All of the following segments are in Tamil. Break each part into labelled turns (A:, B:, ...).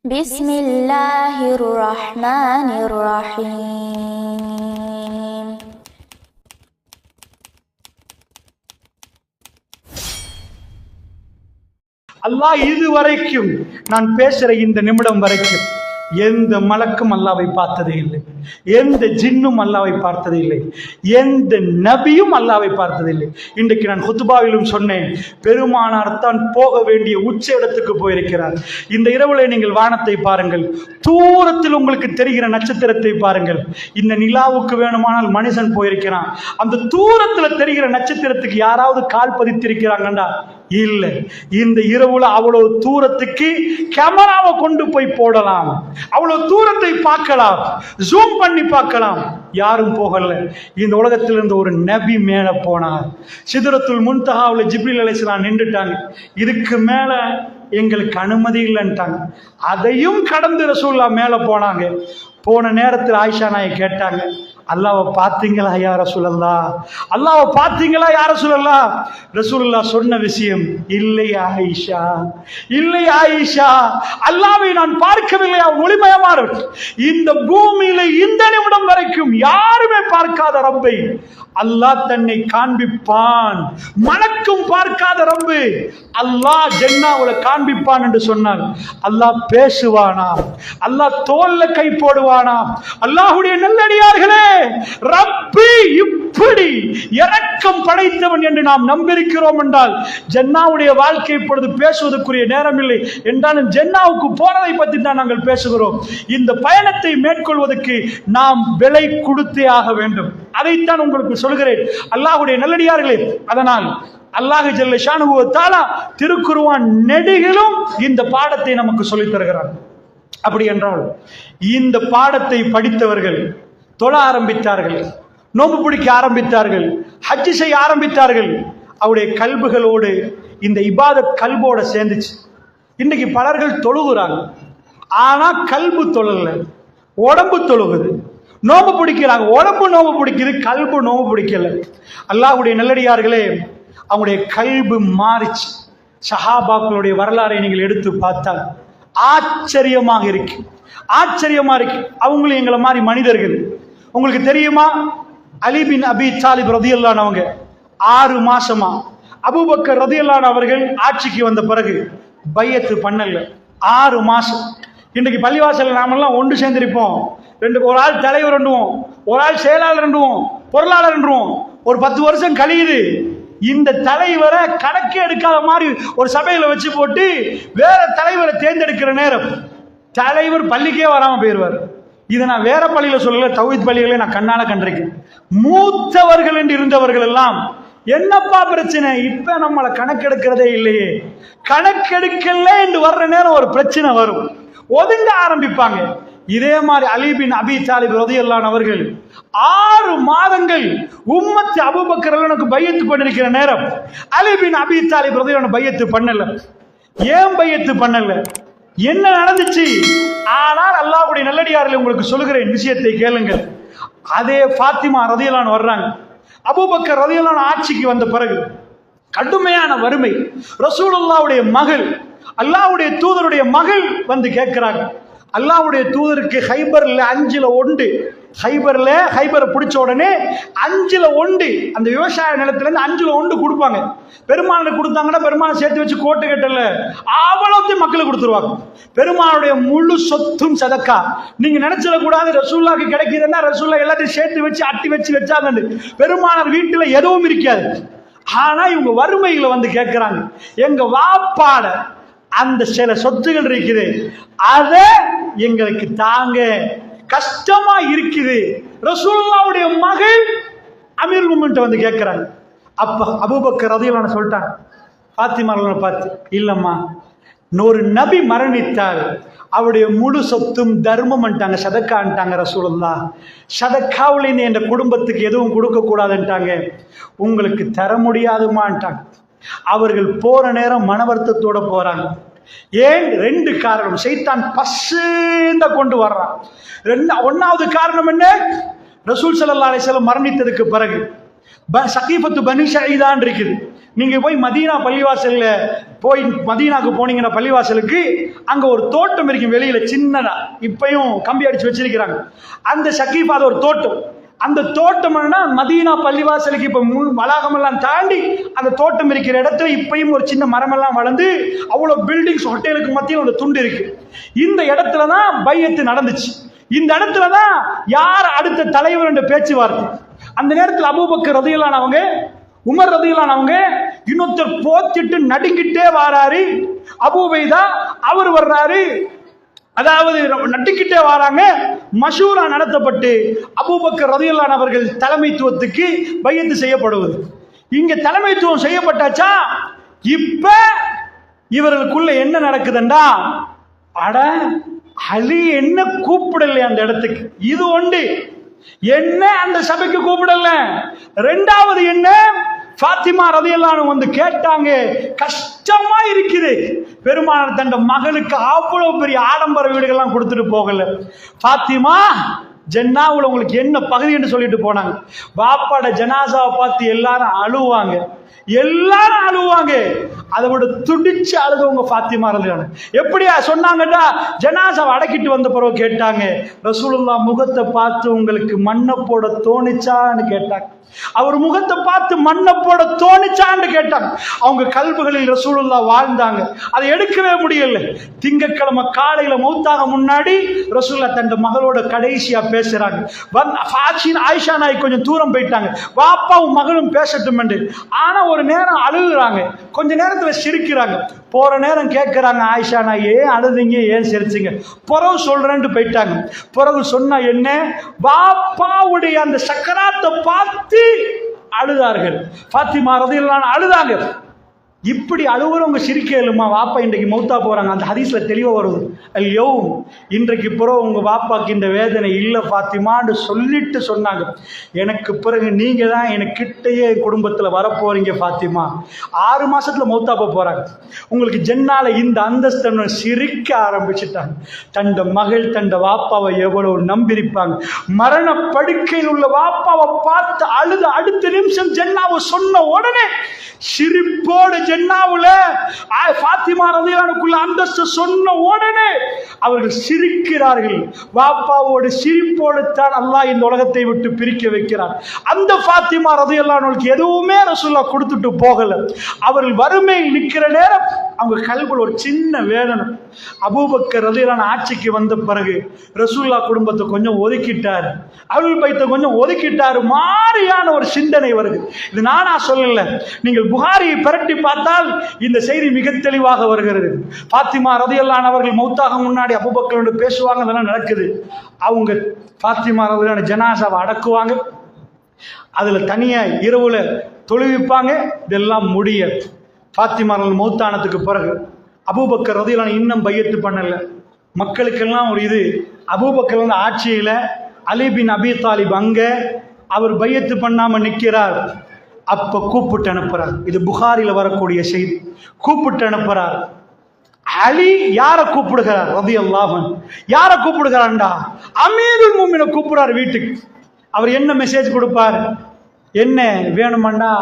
A: بسم الله الرحمن الرحيم.
B: அல்லாஹ் இதுவரைக்கும் நான் பேசுற இந்த நிமிடம் வரைக்கும் எந்த மலக்கும் அல்லாவை பார்த்ததே இல்லை, எந்த ஜின்னும் அல்லாவை பார்த்ததே இல்லை, எந்த நபியும் அல்லாவை பார்த்ததே இல்லை. இன்றைக்கு நான் ஹுத்பாவிலும் சொன்னேன், பெருமானார் தான் போக வேண்டிய உச்ச இடத்துக்கு போயிருக்கிறார். இந்த இரவுல நீங்கள் வானத்தை பாருங்கள், தூரத்தில் உங்களுக்கு தெரிகிற நட்சத்திரத்தை பாருங்கள். இந்த நிலாவுக்கு வேணுமானால் மனுஷன் போயிருக்கிறான், அந்த தூரத்துல தெரிகிற நட்சத்திரத்துக்கு யாராவது கால் பதித்திருக்கிறாங்கண்டா இல்லை. இந்த இரவுல அவ்வளவு தூரத்துக்கு கேமராவை கொண்டு போய் போடலாம், அவ்வளவு தூரத்தை பார்க்கலாம், ஜூம் பண்ணி பார்க்கலாம், யாரும் போகல. இந்த உலகத்திலிருந்து ஒரு நபி மேல போனார். சிதறத்துல் முன்தஹாவுல ஜிப்ரீல் அலைஹிஸ்ஸலாம் நின்றுட்டாங்க, இதுக்கு மேல எங்களுக்கு அனுமதி இல்லைன்ட்டாங்க. அதையும் கடந்து ரசூலுல்லாஹ் மேல போனாங்க. போன நேரத்தில் ஆயிஷா நாயை கேட்டாங்க, அல்லாவை பார்த்தீங்களா யா ரசூலல்லாஹ், அல்லாவை பார்த்தீங்களா யா ரசூலல்லாஹ்? ரசூலுல்லாஹ் சொன்ன விஷயம், இல்லை ஆயிஷா, இல்லை ஆயிஷா, அல்லாவை நான் பார்க்கவில்லை. அவன் ஒளிமயமான இந்த பூமியில இந்த நிமிடம் வரைக்கும் யாருமே பார்க்காத ரப்பை அல்லாஹ் தன்னை காண்பிப்பான். மனக்கும் பார்க்காத ரப்பு அல்லாஹ் ஜன்னாவுல காண்பிப்பான் என்று சொன்னார். அல்லாஹ் பேசுவானா, அல்லாஹ் தோல்ல கை போடுவானா? அல்லாஹ்வுடைய நல்லடியார்களே, ரப்பி இப்படி இரக்கம் படைத்தவன் என்று நாம் நம்பியிருக்கிறோம் என்றால் ஜன்னாவுடைய வாழ்க்கை இப்பொழுது பேசுவதற்குரிய நேரம் இல்லை என்றாலும் ஜன்னாவுக்கு போறதை பற்றி தான் நாங்கள் பேசுகிறோம். இந்த பயணத்தை மேற்கொள்வதற்கு நாம் விலை கொடுத்தே ஆக வேண்டும். அதைத்தான் உங்களுக்கு சொல்கிறேன் அல்லாஹ்வுடைய நல்லடியார்களே. அதனால் அல்லாஹ் ஜல்ல ஷானுஹு வ தஆலா திருக்குர்ஆன் நெடுகிலும் இந்த பாடத்தை நமக்கு சொல்லித் தருகிறார். அப்படி என்றால் இந்த பாடத்தை படித்தவர்கள் தொழ ஆரம்பித்தார்கள், நோன்பு பிடிக்க ஆரம்பித்தார்கள், ஹஜ் செய்ய ஆரம்பித்தார்கள். அவருடைய கல்புகளோடு இந்த இபாதத் கல்போட சேர்ந்துச்சு. இன்னைக்கு பலர்கள் தொழுகிறாங்க, ஆனா கல்பு தொழல, உடம்பு தொழுகுது. நோம்பு பிடிக்கிறாங்க, உடம்பு நோம்பு பிடிக்குது, கல்பு நோம்பு பிடிக்கல. அல்லாஹ்வுடைய நல்லடியார்களே, அவங்களுடைய கல்பு மாறிச்சு. சஹாபாக்களுடைய வரலாறை நீங்கள் எடுத்து பார்த்தால் ஆச்சரியமாக இருக்கு, ஆச்சரியமா இருக்கு. அவங்களும் எங்களை மாதிரி மனிதர்கள். உங்களுக்கு தெரியுமா, அலி பின் அபி தாலிப் ரலியல்லாஹு அன்ஹு அவங்க 6 மாசமா அபூபக்கர் ரலியல்லாஹு அன்ஹு அவர்கள் ஆட்சிக்கு வந்த பிறகு பையத்து பண்ணல. 6 மாசம். இன்றைக்கு பள்ளிவாசல் நாமெல்லாம் ஒன்று சேர்ந்திருப்போம், ஒரு ஆள் தலைவர் என்றுவோம், ஒரு ஆள் செயலாளர் என்றுவோம், பொருளாளர் என்றுவோம். ஒரு 10 வருஷம் கழியுது, இந்த தலைவரை கணக்கு எடுக்காத மாதிரி ஒரு சபையில வச்சு போட்டு வேற தலைவரை தேர்ந்தெடுக்கிற நேரம் தலைவர் பள்ளிக்கே வராம போயிடுவார். இதை நான் வேற பள்ளியில சொல்லல, தௌஹீத் பள்ளிகளை நான் கண்ணால கண்டிருக்கேன். மூத்தவர்கள் என்று இருந்தவர்கள் எல்லாம், என்னப்பா பிரச்சனை, இப்ப நம்மளை கணக்கெடுக்கிறதே இல்லையே, கணக்கெடுக்கல என்று வர்ற நேரம் ஒரு பிரச்சனை வரும், ஒதுங்க ஆரம்பிப்பாங்க. இதே மாதிரி அலி பின் அபி தாலிப் ரலியல்லாஹு அன்ஹு அவர்கள் 6 மாதங்கள் உம்மத்து அபூபக்கர் ரலியல்லாஹு பையத்து பண்ணிருக்கிற நேரம் அலி பின் அபி தாலிப் ரலியல்லாஹு அன்ஹு பையத்து பண்ணல. ஏன் பையத்து பண்ணல, என்ன நடந்துச்சு? ஆனால் அல்லாஹ்வுடைய நல்லடியார்களே, உங்களுக்கு சொல்லுகிறேன் விஷயத்தை கேளுங்கள். அதே ஃபாத்திமா ரலியல்லாஹு அன்ஹா வர்றாங்க. அபூபக்கர் ரலியல்லாஹு அன்ஹு ஆட்சிக்கு வந்த பிறகு கடுமையான வறுமை. ரசூலுல்லாஹ்வுடைய மகள், அல்லாஹ்வுடைய தூதருடைய மகள் வந்து கேட்கிறாங்க. அல்லாஹ்வுடைய தூதருக்கு ஹைபர்ல 5ல் 1, ஹைபரை பிடிச்ச உடனே 5ல் 1 அந்த விவசாய நிலத்துல இருந்து 5ல் 1 கொடுப்பாங்க. பெருமாளுக்கு கொடுத்தாங்கன்னா பெருமாளை சேர்த்து வச்சு கோட்டை கட்டல, அவ்வளோத்தையும் மக்களுக்கு கொடுத்துருவாங்க. பெருமாளுடைய முழு சொத்தும் சதக்கா. நீங்க நினைச்சிட கூடாது ரசூலுல்லாஹ்க்கு கிடைக்குதுன்னா ரசூலுல்லாஹ் எல்லாத்தையும் சேர்த்து வச்சு அட்டி வச்சு வச்சாங்க. பெருமானார் வீட்டுல எதுவும் இருக்காது. ஆனா இவங்க வறுமைகளை வந்து கேட்கிறாங்க, எங்க வாப்பாட அந்த சில சொத்துகள் இருக்குது, அத எங்களுக்கு தாங்க, கஷ்டமா இருக்குது. ரசூலுல்லாஹ்வுடைய மகள் அமீருல் முஃமினீன் வந்து கேட்கிறாங்க. அப்ப அபூபக்கர் ரலியல்லாஹு அன்ஹு சொல்லிட்டாங்க ஃபாத்திமா பார்த்து, இல்லம்மா, ஒரு நபி மரணித்தால் அவருடைய முழு சொத்தும் தர்மம் பண்ணிட்டாங்க, சதக்கான்ட்டாங்க ரசூலுல்லாஹ். சதக்காவுல என் குடும்பத்துக்கு எதுவும் கொடுக்க கூடாதுன்ட்டாங்க, உங்களுக்கு தர முடியாதுமான்ட்டாங்க. அவர்கள் போற நேரம் மன வருத்தத்தோட போறாங்க. ஏன்? 2 காரணம். ஷைத்தான் பசுந்த கொண்டு வர்றான். 1வது காரணம் என்ன? ரசூல் ஸல்லல்லாஹு அலைஹி வஸல்லம் மரணித்ததுக்கு பிறகு சகீஃபத்து பனி ஸஈதான் இருக்குது, நீங்க போய் மதீனா பள்ளிவாசல்ல போய் மதீனாக்கு போனீங்கன்னா பள்ளிவாசலுக்கு அங்க ஒரு தோட்டம் இருக்கும் வெளியில சின்னதா, இப்பயும் கம்பி அடிச்சு வச்சிருக்கிறாங்க. அந்த ஷக்கீஃபா ஒரு தோட்டம். அந்த தோட்டம் மதீனா பள்ளிவாசலுக்கு இப்ப வளாகமெல்லாம் தாண்டி அந்த தோட்டம் இருக்கிற இடத்துல இப்பயும் ஒரு சின்ன மரமெல்லாம் வளர்ந்து அவ்வளவு பில்டிங்ஸ் ஹோட்டலுக்கு மத்தியில் ஒரு துண்டு இருக்கு. இந்த இடத்துலதான் பையத்து நடந்துச்சு. இந்த இடத்துலதான் யார் அடுத்த தலைவர் என்ற பேச்சுவார்த்தை. அந்த நேரத்தில் அபூபக்கர் ரலியல்லாஹு அவங்க, உமர் ரலியல்லாஹு அவங்க, இன்னொருத்தர் போத்திட்டு நடுங்கிட்டே வாராரு. அபூ உபைதா அவர் வர்றாரு, அதாவது நட்டுக்கிட்டே வராங்க. மஷூரா நடத்தப்பட்டு அபூபக்கர் ரலியல்லாஹு அவர்கள் தலைமைத்துவத்துக்கு பையத்து செய்யப்படுவது. இங்க தலைமைத்துவம் செய்யப்பட்டாச்சா, இப்ப இவர்களுக்குள்ள என்ன நடக்குதுண்டா, அட அலி என்ன கூப்பிடல அந்த இடத்துக்கு, இது ஒன்று. என்ன அந்த சபைக்கு கூப்பிடல. ரெண்டாவது என்ன, ஃபாத்திமா ரலியல்லாஹு வந்து கேட்டாங்க, கஷ்டமா இருக்குது. பெருமானார் தன் மகளுக்கு அவ்வளவு பெரிய ஆடம்பர வீடுகள்லாம் கொடுத்துட்டு போகல. ஃபாத்திமா ஜன்னாவுல உங்களுக்கு என்ன பகுதி என்று சொல்லிட்டு போனாங்க. பாப்பாட ஜனாசாவை பார்த்து எல்லாரும் அழுவாங்க, எல்லாரும் அழுவாங்க. அதை விட துடிச்சு அழுதவங்க ஃபாத்திமா ரலியல்லாஹு. எப்படியா சொன்னாங்கடா, ஜனாசாவை அடக்கிட்டு வந்த பிறகு கேட்டாங்க, ரசூலுல்லாஹ் முகத்தை பார்த்து உங்களுக்கு மண்ணை போட தோணிச்சான்னு கேட்டாங்க. அவர் முகத்தை பார்த்து மண்ணை போட தோணிச்சான்னு கேட்டாங்க. அவங்க கல்புகளில் ரசூலுல்லாஹ் வாழ்ந்தாங்க, அதை எடுக்கவே முடியல. திங்கட்கிழமை காலையில மௌத்தாக முன்னாடி ரசூலுல்லாஹ் தன் மகளோட கடைசியா பேசுறாங்க. ஆயிஷா நாய் கொஞ்சம் தூரம் போயிட்டாங்க, பாப்பாவும் மகளும் பேசட்டும் என்று. ஆனா ஒரு நேரம் அழுகுறாங்க, கொஞ்ச நேரத்துல சிரிக்கிறாங்க. போற நேரம் கேட்கிறாங்க, ஆயிஷா நாய் ஏன் அழுதுங்க, ஏன் சிரிச்சிங்க? பிறகு சொல்றேன்ட்டு போயிட்டாங்க. பிறகு சொன்னா என்ன, பாப்பாவுடைய அந்த சக்கராத்தை பார்த்து அழுதார்கள். ஃபாத்திமா ரலியல்லாஹு அழுதாங்க. இப்படி அழுவுறவங்க சிரிக்க இயலுமா? வாப்பா இன்றைக்கு மௌத்தா போறாங்க, அந்த ஹதீஸ்ல தெளிவா வருது. ஐயோ இன்றைக்கு பிறகு உங்க வாப்பாக்கு இந்த வேதனை இல்லை ஃபாத்திமான்னு சொல்லிட்டு சொன்னாங்க, எனக்கு பிறகு நீங்க தான் எனக்கு கிட்டையே குடும்பத்துல வரப்போறீங்க ஃபாத்திமா. 6 மாசத்துல மௌத்தா போறாங்க. உங்களுக்கு ஜன்னால இந்த அந்தஸ்து சிரிக்க ஆரம்பிச்சுட்டாங்க. தண்ட மகள் தண்ட வாப்பாவை எவ்வளவு நம்பியிருப்பாங்க. மரண படுக்கையில் உள்ள வாப்பாவை பார்த்து அழுது அடுத்த நிமிஷம் ஜன்னாவை சொன்ன உடனே சிரிப்போடு ஜன்னாவுல ஃபாத்திமா ரலியல்லாஹுக்குள்ள அந்தஸ்து சொன்ன உடனே அவர்கள் சிரிக்கிறார்கள். வாப்பாவோட சிரிப்போடு தான் அல்லாஹ் இந்த உலகத்தை விட்டு பிரிக்க வைக்கிறார். அந்த ஃபாத்திமா ரலியல்லாஹுக்கு எதுவுமே ரசூலுல்லாஹ் கொடுத்துட்டு போகல. அவர்கள் வறுமையில் நிற்கிற நேரம் அவங்க கல்வியில் ஒரு சின்ன வேதனை. அபூபக்கர் ரலியல்லாஹு ஆட்சிக்கு வந்த பிறகு ரசூலுல்லாஹ் குடும்பத்தை கொஞ்சம் ஒதுக்கிட்டார், அருள் பைத்தை கொஞ்சம் ஒதுக்கிட்டார். மாறியான ஒரு சிந்தனை வருது. இது நானா சொல்லல, நீங்கள் புகாரியை பரட்டி பார்த்தால் இந்த செய்தி மிக தெளிவாக வருகிறது. ஃபாத்திமா ரலியல்லாஹு அவர்கள் மௌத்தாக முன்னாடி அபூபக்கரோடு பேசுவாங்க, அதெல்லாம் நடக்குது. அவங்க ஃபாத்திமா ரலியல்லாஹு ஜனாசாவை அடக்குவாங்க, அதுல தனியா இரவுல தொழுவிப்பாங்க. இதெல்லாம் முடிய ஃபாத்திமா ரலியல்லாஹு மௌத்தானதுக்கு பிறகு அபூபக்கர் ரலியல்லாஹு இன்னும் பையத்து பண்ணல. மக்களுக்கெல்லாம் ஒரு இது, அபூபக்கர் வந்து ஆட்சியில அலி பின் அபி தாலிப் அங்க அவர் பையத்து பண்ணாம நிற்கிறார். அப்ப கூப்பிட்டு அனுப்புறார். இது புகாரில வரக்கூடிய செய்தி. கூப்பிட்டு அனுப்புறார். அலி யார கூப்பிடுகிறார் ரலியல்லாஹு அன்ஹு, யார கூப்பிடுகிறான்டா, அமீருல் முஃமினீனை கூப்பிடுறார் வீட்டுக்கு. அவர் என்ன மெசேஜ் கொடுப்பார், என்ன வேணுமாண்டா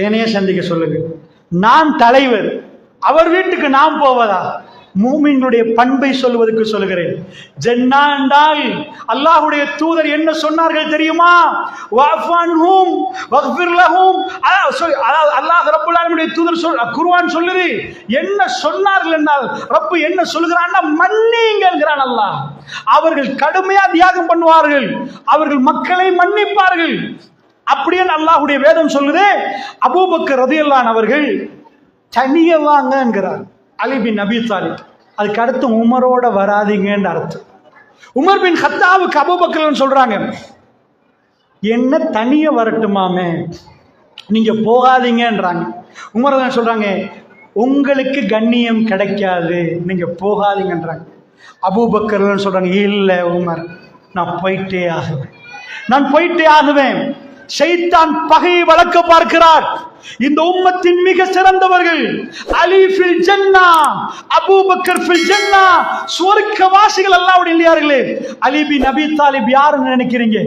B: என்னைய சந்திக்க சொல்லுங்க, நான் தலைவர், அவர் வீட்டுக்கு நாம் போவதா? மூமின்களுடைய பண்பை சொல்வதற்கு சொல்கிறேன். ஜன்னா என்றால் அல்லாஹ்வுடைய தூதர் என்ன சொன்னார்கள் தெரியுமா? வஃபன்ஹும் வக்ஃபிர் லஹும். அல்லாஹ் ரப்பல் ஆலமீனுடைய தூதர் குர்ஆன் சொல்லுது, என்ன சொன்னார்கள் என்றால் ரப்பு என்ன சொல்கிறான்னா மன்னிங்கள்ங்கறான் அல்லாஹ். அவர்கள் கடுமையா தியாகம் பண்ணுவார்கள், அவர்கள் மக்களை மன்னிப்பார்கள். அப்படியே அல்லாஹ்வுடைய வேதம் சொல்லுது. அபூபக்கர் ரலியல்லாஹு அவர்கள் தனியே வாங்க என்கிறார் அலி பின் அபி தாலிப். அதுக்கு அடுத்து உமரோட வராதிங்கன்னு அர்த்தம். உமர் பின் கத்தாவுக்கு அபூபக்கர் சொல்றாங்க, என்ன தனியே வரட்டுமாமே, நீங்க போகாதீங்கன்றாங்க. உமர் தான் சொல்றாங்க, உங்களுக்கு கண்ணியம் கிடைக்காது, நீங்க போகாதீங்கன்றாங்க. அபூபக்கர் சொல்றாங்க, இல்ல உமர், நான் போயிட்டே ஆகுவேன், நான் போயிட்டே ஆகுவேன். ஷைத்தான் பகையை வளர்க்க பார்க்கிறார். இந்த உம்மத்தின் மிக சிறந்தவர்கள். அலி ஃபில் ஜன்னா, அபூபக்கர் ஃபில் ஜன்னா, சுவர்க்கவாசிகள் அல்லாஹ்வுடைய இல்லையார்களே. அலி பின் அபி தாலிப் யாருன்னு நினைக்கிறீங்க?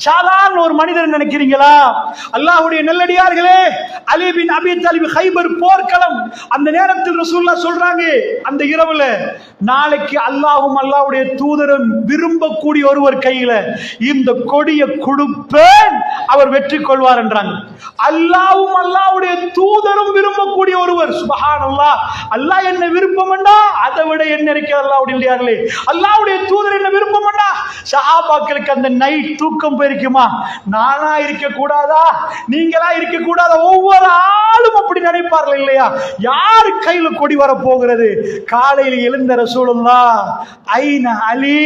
B: சாதாரண ஒரு மனிதன் நினைக்கிறீங்களா? அல்லாஹ்வுடைய நல்லடியார்களே, அலி பின் அபி தாலிப் ஹைபர் போர்க்களம். அந்த நேரத்தில் ரசூலுல்லாஹ் சொல்றாங்க, அந்த இரவுல நாளைக்கு அல்லாஹ்வும் அல்லாஹ்வுடைய தூதரும் விரும்பக்கூடிய ஒருவர் கையில இந்த கொடியை கொடுப்பேன், அவர் வெற்றி கொள்வார் என்றாங்க. அல்லாஹ்வும் அல்லாஹ்வுடைய தூதரும் விரும்பக்கூடிய ஒருவர். சுப்ஹானல்லாஹ். அல்லாஹ் என்ன விருப்பம்டா அதை விட என்ன இருக்கு அல்லாஹ்வுடைய இல்லையார்களே. அல்லாஹ்வுடைய தூதர் என்ன விருப்பம்டா. சஹாபாக்களுக்கு அந்த நைட் தூக்கம் போயிருக்குமா? நானா இருக்க கூடாதா, நீங்களா இருக்க கூடாதா? ஒவ்வொரு ஆளும் அப்படி நினைப்பார்கள் இல்லையா? யாரு கையில கொடி வர போகிறது? காலையில் எழுந்த ரசூலுல்லாஹ், ஐன அலி,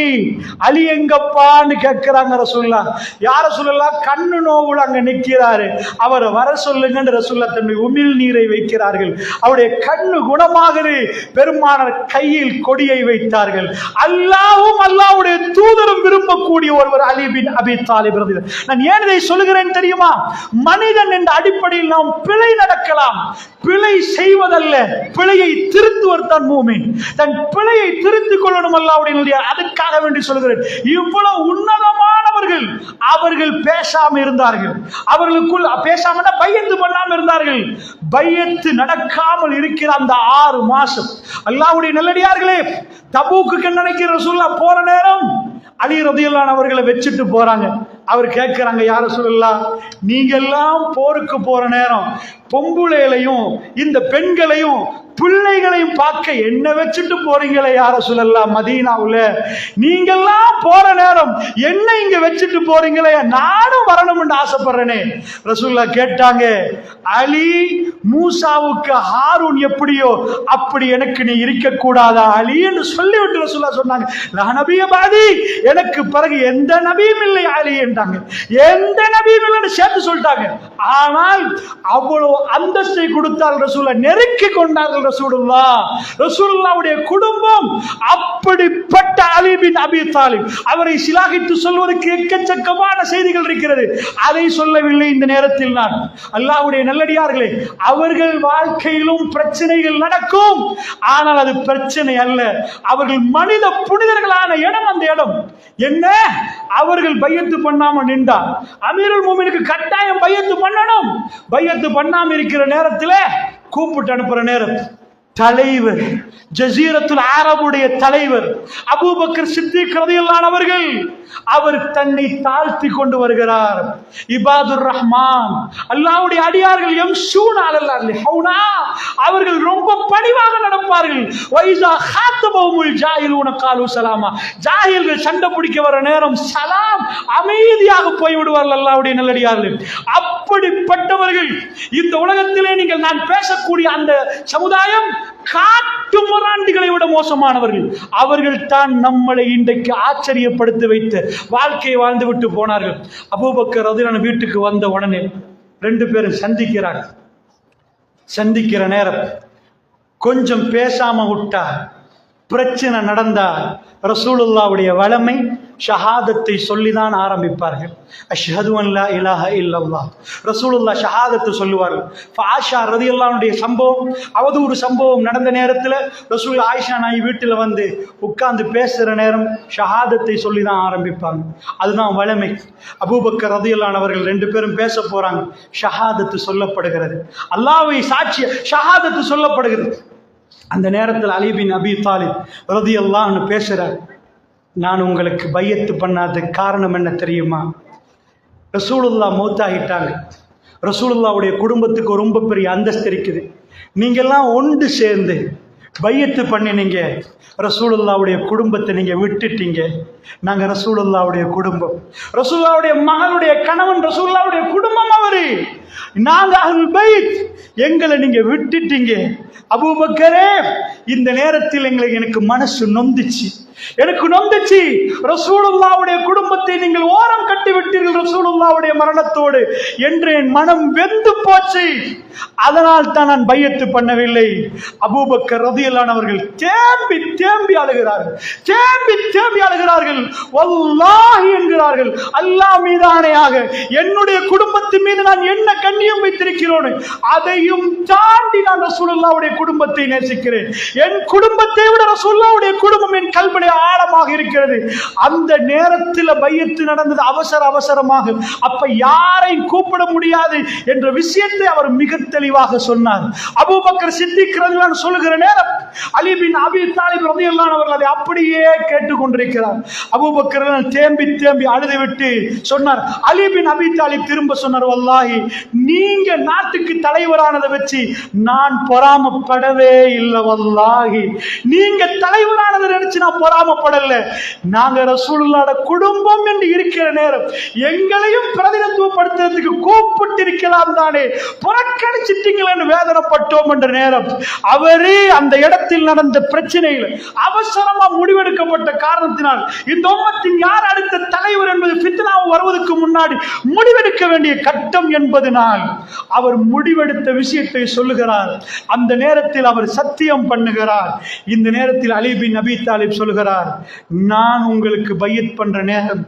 B: அலி எங்கப்பான்னு கேட்கிறாங்க ரசூலுல்லாஹ். யார் ரசூலுல்லாஹ்? கண்ணு நோவுல அங்க நிற்கிறாரு, அவரை வர சொல்லுங்க ரசூலுல்லாஹ் தன்னுடைய உமிழ் நீரை வைக்கிறார்கள். அவருடைய கண்ணு குணமாகுது. பெருமானார் கையில் கொடியை வைத்தார்கள். அல்லாஹ்வும் அல்லாஹ்வுடைய தூதரும் விரும்பக்கூடிய ஒருவர் அலி பின் அபி தாலிப் ரலியல்லாஹு. நான் ஏன் இதை சொல்லுகிறேன் தெரியுமா? மனிதன் என்ற அடிப்படையில் நாம் பிழை நடக்கலாம், பிழை செய்வதல்ல, பிழையை திருத்துவர் தான் மூமின். தன் பிழையை திருத்திக் கொள்ளணும் அல்லாஹ்வுடைய. அதுக்காக வேண்டி சொல்கிறேன். இவ்வளவு உன்னதமானவர்கள் அவர்கள் பேசாம இருந்தார்கள். அவர்களுக்குள் பேசாம பையத்து பண்ணாம இருந்தார்கள். பையத்து நடக்காமல் இருக்கிற அந்த 6 மாசம் அல்லாஹ்வுடைய நல்லடியார்களே, தபூக்கு நினைக்கிற ரசூலுல்லாஹ் போற நேரம் அலி ரலியல்லாஹு அன்ஹு அவர்களை வச்சுட்டு போறாங்க. அவர் கேட்கிறாங்க, யார ரசூலுல்லாஹ், நீங்க எல்லாம் போருக்கு போற நேரம் பொம்புளைகளையும் இந்த பெண்களையும் பிள்ளைகளையும் பார்க்க என்ன வச்சுட்டு போறீங்களே யார ரசூலுல்லாஹ்? மதீனாவுல நீங்கெல்லாம் போற நேரம் என்ன இங்க வச்சுட்டு போறீங்களே, நானும் வரணும்னு ஆசைப்படுறேனே. ரசூலுல்லாஹ் கேட்டாங்க, அலி மூசாவுக்கு ஹாரூன் எப்படியோ அப்படி எனக்கு நீ இருக்க கூடாதா அலி என்று சொல்லிவிட்டு ரசூலுல்லாஹ் சொன்னாங்க, லா நபிய பாதி, எனக்கு பிறகு எந்த நபியும் இல்லை அலி என்றாங்க. எந்த நபியும் இல்லைன்னு சேர்த்து சொல்லிட்டாங்க. ஆனால் அவ்வளவு அந்தஸ்தை கொடுத்தால் ரசூலுல்லாஹ், நெருக்கி கொண்டார்கள் ரசூலுல்லாஹ். ரசூலுல்லாஹ்வுடைய குடும்பம் அப்படிப்பட்ட அலி பின் அபி தாலிப். அவரை சிலாகித்து சொல்வதற்கு எக்கச்சக்கமான செய்திகள் இருக்கிறது. அதை சொல்லவில்லை இந்த நேரத்தில் நான். அல்லாஹ்வுடைய நல்லடியார்களே, அவர்கள் வாழ்க்கையிலும் பிரச்சனைகள் நடக்கும். ஆனால் அது பிரச்சனை அல்ல. அவர்கள் மனித புனிதர்களான இடம். அந்த இடம் என்ன? அவர்கள் பையத்து பண்ணாம நின்றா அமீருல் மூமினுக்கு கட்டாயம் பையத்து பண்ணணும். பையத்து பண்ணாம இருக்கிற நேரத்தில் கூப்பிட்டு அனுப்புற நேரம் தலைவர், ஜஸீரத்துல் அரபுடைய தலைவர் அபூபக்கர் சித்திக் ரலியல்லாஹு அன்ஹு அவர்கள், அவர் தன்னை தாழ்த்தி கொண்டு வருகிறார். இபாதுர் ரஹ்மான், அல்லாஹ்வுடைய அடியார்கள், யம்ஷூன அலல் அர்லி ஹௌனா, அவர்கள் ரொம்ப பணிவாக நடப்பார்கள். வைஸா ஹாத்தபஹுல் ஜாஹிலூன காலு சலாமா, ஜாஹில்கள் சண்டை பிடிக்க வர நேரம் சலாம், அமைதியாக போய் விடுவார்கள் அல்லாஹ்வுடைய நல்லடியார்கள். அப்படிப்பட்டவர்கள் இந்த உலகத்திலே நீங்கள் நான் பேசக்கூடிய அந்த சமுதாயம் காட்டு முராண்டிகளை விட மோசமானவர்கள். அவர்கள் தான் நம்மளை இன்றைக்கு ஆச்சரியப்படுத்தி வைத்து வாழ்க்கையை வாழ்ந்து விட்டு போனார்கள். அபூபக்கர் ரலியல்லாஹு அன்ஹு வீட்டுக்கு வந்த உடனே 2 பேரும் சந்திக்கிறாங்க. சந்திக்கிற நேரம் கொஞ்சம் பேசாம விட்டா பிரச்சனை நடந்தா ரசூலுல்லாஹ்வுடைய வளமை ஷஹாதத்தை சொல்லிதான் ஆரம்பிப்பார்கள். அஷ்ஹது அன் லா இலாஹ இல்லல்லாஹ். ரசூலுல்லாஹ் ஷஹாதத்தை சொல்லுவார்கள். ஆயிஷா ரலியல்லாஹு அன்ஹுடைய சம்பவம், அவதூறு சம்பவம் நடந்த நேரத்தில் ரசூல் ஆயிஷா நாய் வீட்டில் வந்து உட்கார்ந்து பேசுகிற நேரம் ஷஹாதத்தை சொல்லி தான் ஆரம்பிப்பாங்க. அதுதான் வளமை. அபூபக்கர் ரலியல்லாஹு அன்ஹு அவர்கள் 2 பேரும் பேச போறாங்க. ஷஹாதத்து சொல்லப்படுகிறது, அல்லாஹ்வை சாட்சி ஷஹாதத்து சொல்லப்படுகிறது. அந்த நேரத்தில் அலி பின் அபி தாலிப் ரலியல்லாஹு அன்ஹு பேசுறார். நான் உங்களுக்கு பையத்து பண்ணாததுக்கு காரணம் என்ன தெரியுமா? ரசூலுல்லாஹ் மௌத்தாகிட்டாங்க. ரசூலுல்லாஹ்வுடைய குடும்பத்துக்கு ரொம்ப பெரிய அந்தஸ்து இருக்குது. நீங்கெல்லாம் ஒன்று சேர்ந்து பையத்து பண்ணினீங்க, ரசூலுல்லாஹ்வுடைய குடும்பத்தை நீங்க விட்டுட்டீங்க. நாங்க ரசூலுல்லாஹ்வுடைய குடும்பம், ரசூலுல்லாஹ்வுடைய மகளுடைய கணவன், ரசூலுல்லாஹ்வுடைய குடும்பம் அவரு. நாங்க அஹ்லுல் பைத், எங்களை நீங்க விட்டுட்டீங்க. அபூபக்கரே, இந்த நேரத்தில் எனக்கு மனசு நொந்துச்சு. எனக்கு நொந்துச்சு. ரசூலுல்லாஹ்வுடைய குடும்பத்தை நீங்கள் ஓரம் கட்டி விட்டீர்கள் ரசூலுல்லாஹ்வுடைய மரணத்தோடு என்று என் மனம் வெந்து போச்சு. அதனால் தான் நான் பையத்து பண்ணவில்லை. அபூபக்கர் ரலியல்லாஹு அவர்கள் தேம்பி தேம்பி அழுகிறார்கள், தேம்பி தேம்பி அழுகிறார்கள். வல்லாஹி என்கிறார்கள், அல்லாஹ் மீதானையாக என்னுடைய குடும்பத்தின் மீது நான் என்ன கண்ணியம் வைத்திருக்கிறோம், அதையும் தாண்டி நான் ரசூலுல்லாஹ்வுடைய குடும்பத்தை நேசிக்கிறேன். என் குடும்பத்தை விட ரசூலுல்லாஹ்வுடைய குடும்பம் என் கல்விலே ஆழமாக இருக்கிறது. அந்த நேரத்தில் பையத்து நடந்தது அவசர அவசரமாக. அப்ப யாரை கூப்பிட முடியாது என்ற விஷயத்தை அவர் மிக தெளிவாக சொன்னார். அபூபக்கர் சித்திக் ரலியல்லாஹு அன்ஹு சொல்லுகிற நேரம் அலி பின் அபி தாலிப் ரலியல்லாஹு அன்ஹு அவர்கள் அதை அப்படியே கேட்டுக்கொண்டிருக்கிறார். அபூபக்கர் தேம்பி தேம்பி அழுதுவிட்டு சொன்னார். அலி பின் அபி தாலிப் திரும்ப சொன்னார், வல்லாஹி நீங்க நாட்டுக்கு தலைவரானதை வச்சு நான் பொறாமப்படவே இல்லை. வல்லாஹி நீங்க தலைவரானதை நினைச்சு நான் பொறாமப்படல. நாங்க ரசூலுல்லாஹ்வுடைய குடும்பம் என்று இருக்கிற நேரம் எங்களையும் பிரதிநிதித்துவப்படுத்துறதுக்கு கூப்பிட்டு இருக்கலாம் தானே, புறக்கணிச்சிட்டீங்களே என்று வேதனைப்பட்டோம் என்ற நேரம் அவரே அந்த இடத்தில் நடந்த பிரச்சனையில் அவசரமா முடிவெடுக்கப்பட்ட காரணத்தினால் இந்த உம்மத்தின் யார் அடுத்த தலைவர் என்பது ஃபித்னா வருவதற்கு முன்னாடி முடிவெடுக்க வேண்டிய கட்டம் என்பதனால் அவர் முடிவெடுத்த விஷயத்தை சொல்லுகிறார். அந்த நேரத்தில் அவர் சத்தியம் பண்ணுகிறார். இந்த நேரத்தில் அலி பின் அபி தாலிப் சொல்லுகிறார், நான் உங்களுக்கு பையத் பண்ற நேரம்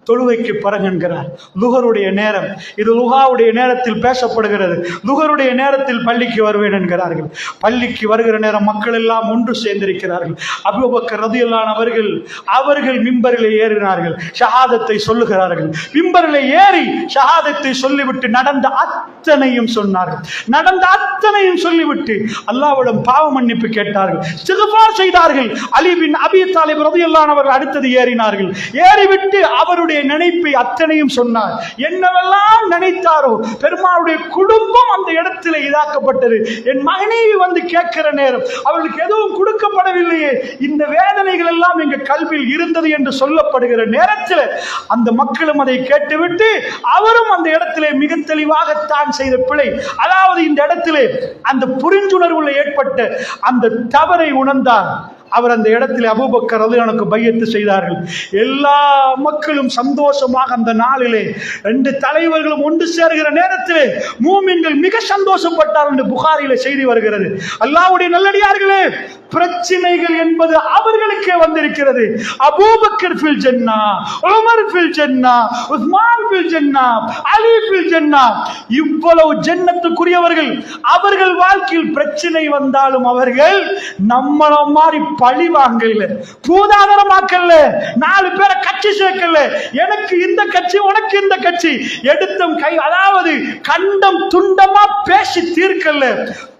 B: தொழுகைக்கு பிறகுங்கிறார். லுஹருடைய நேரம், இது லுஹாவுடைய நேரத்தில் பேசப்படுகிறது. லுஹருடைய நேரத்தில் பள்ளிக்கு வருவேன் என்கிறார்கள். பள்ளிக்கு வருகிற நேரம் மக்கள் எல்லாம் ஒன்று சேர்ந்திருக்கிறார்கள். அபூபக்கர் ரலியல்லாஹு அன்ஹு அவர்கள் மிம்பரிலே ஏறினார்கள், ஷஹாதத்தை சொல்லுகிறார்கள். மிம்பரிலே ஏறி ஷஹாதத்தை சொல்லிவிட்டு நடந்த அத்தனையும் சொன்னார்கள். நடந்த அத்தனையும் சொல்லிவிட்டு அல்லாஹ்விடம் பாவ மன்னிப்பு கேட்டார்கள், இஸ்திக்ஃபார் செய்தார்கள். அலி பின் அபி தாலிப் ரலியல்லாஹு அன்ஹு அவர்கள் அடுத்தது ஏறினார்கள். ஏறிவிட்டு அவருடைய நினைப்பை அத்தனையும் சொன்னார். என்னவெல்லாம் நினைத்தாரோ பெருமாளுடைய குடும்பம் அந்த இடத்துல இதாக்கப்பட்டது. என் மகனேவி வந்து கேட்கிற நேரம் அவர்களுக்கு எதுவும் கொடுக்கப்படவில்லையே, இந்த வேதனைகள் எல்லாம் எங்க கல்வியில் இருந்தது என்று சொல்லப்படுகிற நேரத்தில் அந்த மக்களும் அதை கேட்டுவிட்டு அவரும் அந்த இடத்திலே மிக தெளிவாக தான் செய்த பிழை, அதாவது இந்த இடத்திலே அந்த புரிந்துணர்வுல ஏற்பட்ட அந்த தவறை உணர்ந்தார். அவர் அந்த இடத்தில் அபூபக்கர் ரலியல்லாஹு அன்ஹு பையத்து செய்தார்கள். எல்லா மக்களும் சந்தோஷமாக அந்த நாளிலே ரெண்டு தலைவர்களும் ஒன்று சேர்கிற நேரத்திலே மூமின்கள் மிக சந்தோஷப்பட்டார்கள் என்று புகாரிலே செய்தி வருகிறது. அல்லாஹ்வுடைய நல்லடியார்களே, பிரச்சனைகள் என்பது அவர்களுக்கே வந்திருக்கிறது. அபூபக்கர் ஃபில் ஜன்னா, உமர் ஃபில் ஜன்னா, உஸ்மான் ஃபில் ஜன்னா, அலி ஃபில் ஜன்னா, இவ்வளவு ஜன்னத்துக்குரியவர்கள். அவர்கள் வாழ்க்கையில் பிரச்சனை வந்தாலும் அவர்கள் நம்மள மாதிரி பழி வாங்கல, பூதாகரமாக்கல, நாலு பேரை கட்சி சேர்க்கல, எனக்கு இந்த கட்சி உனக்கு இந்த கட்சி எடுத்தும் கை, அதாவது கண்டம் துண்டமா பேசி தீர்க்கல,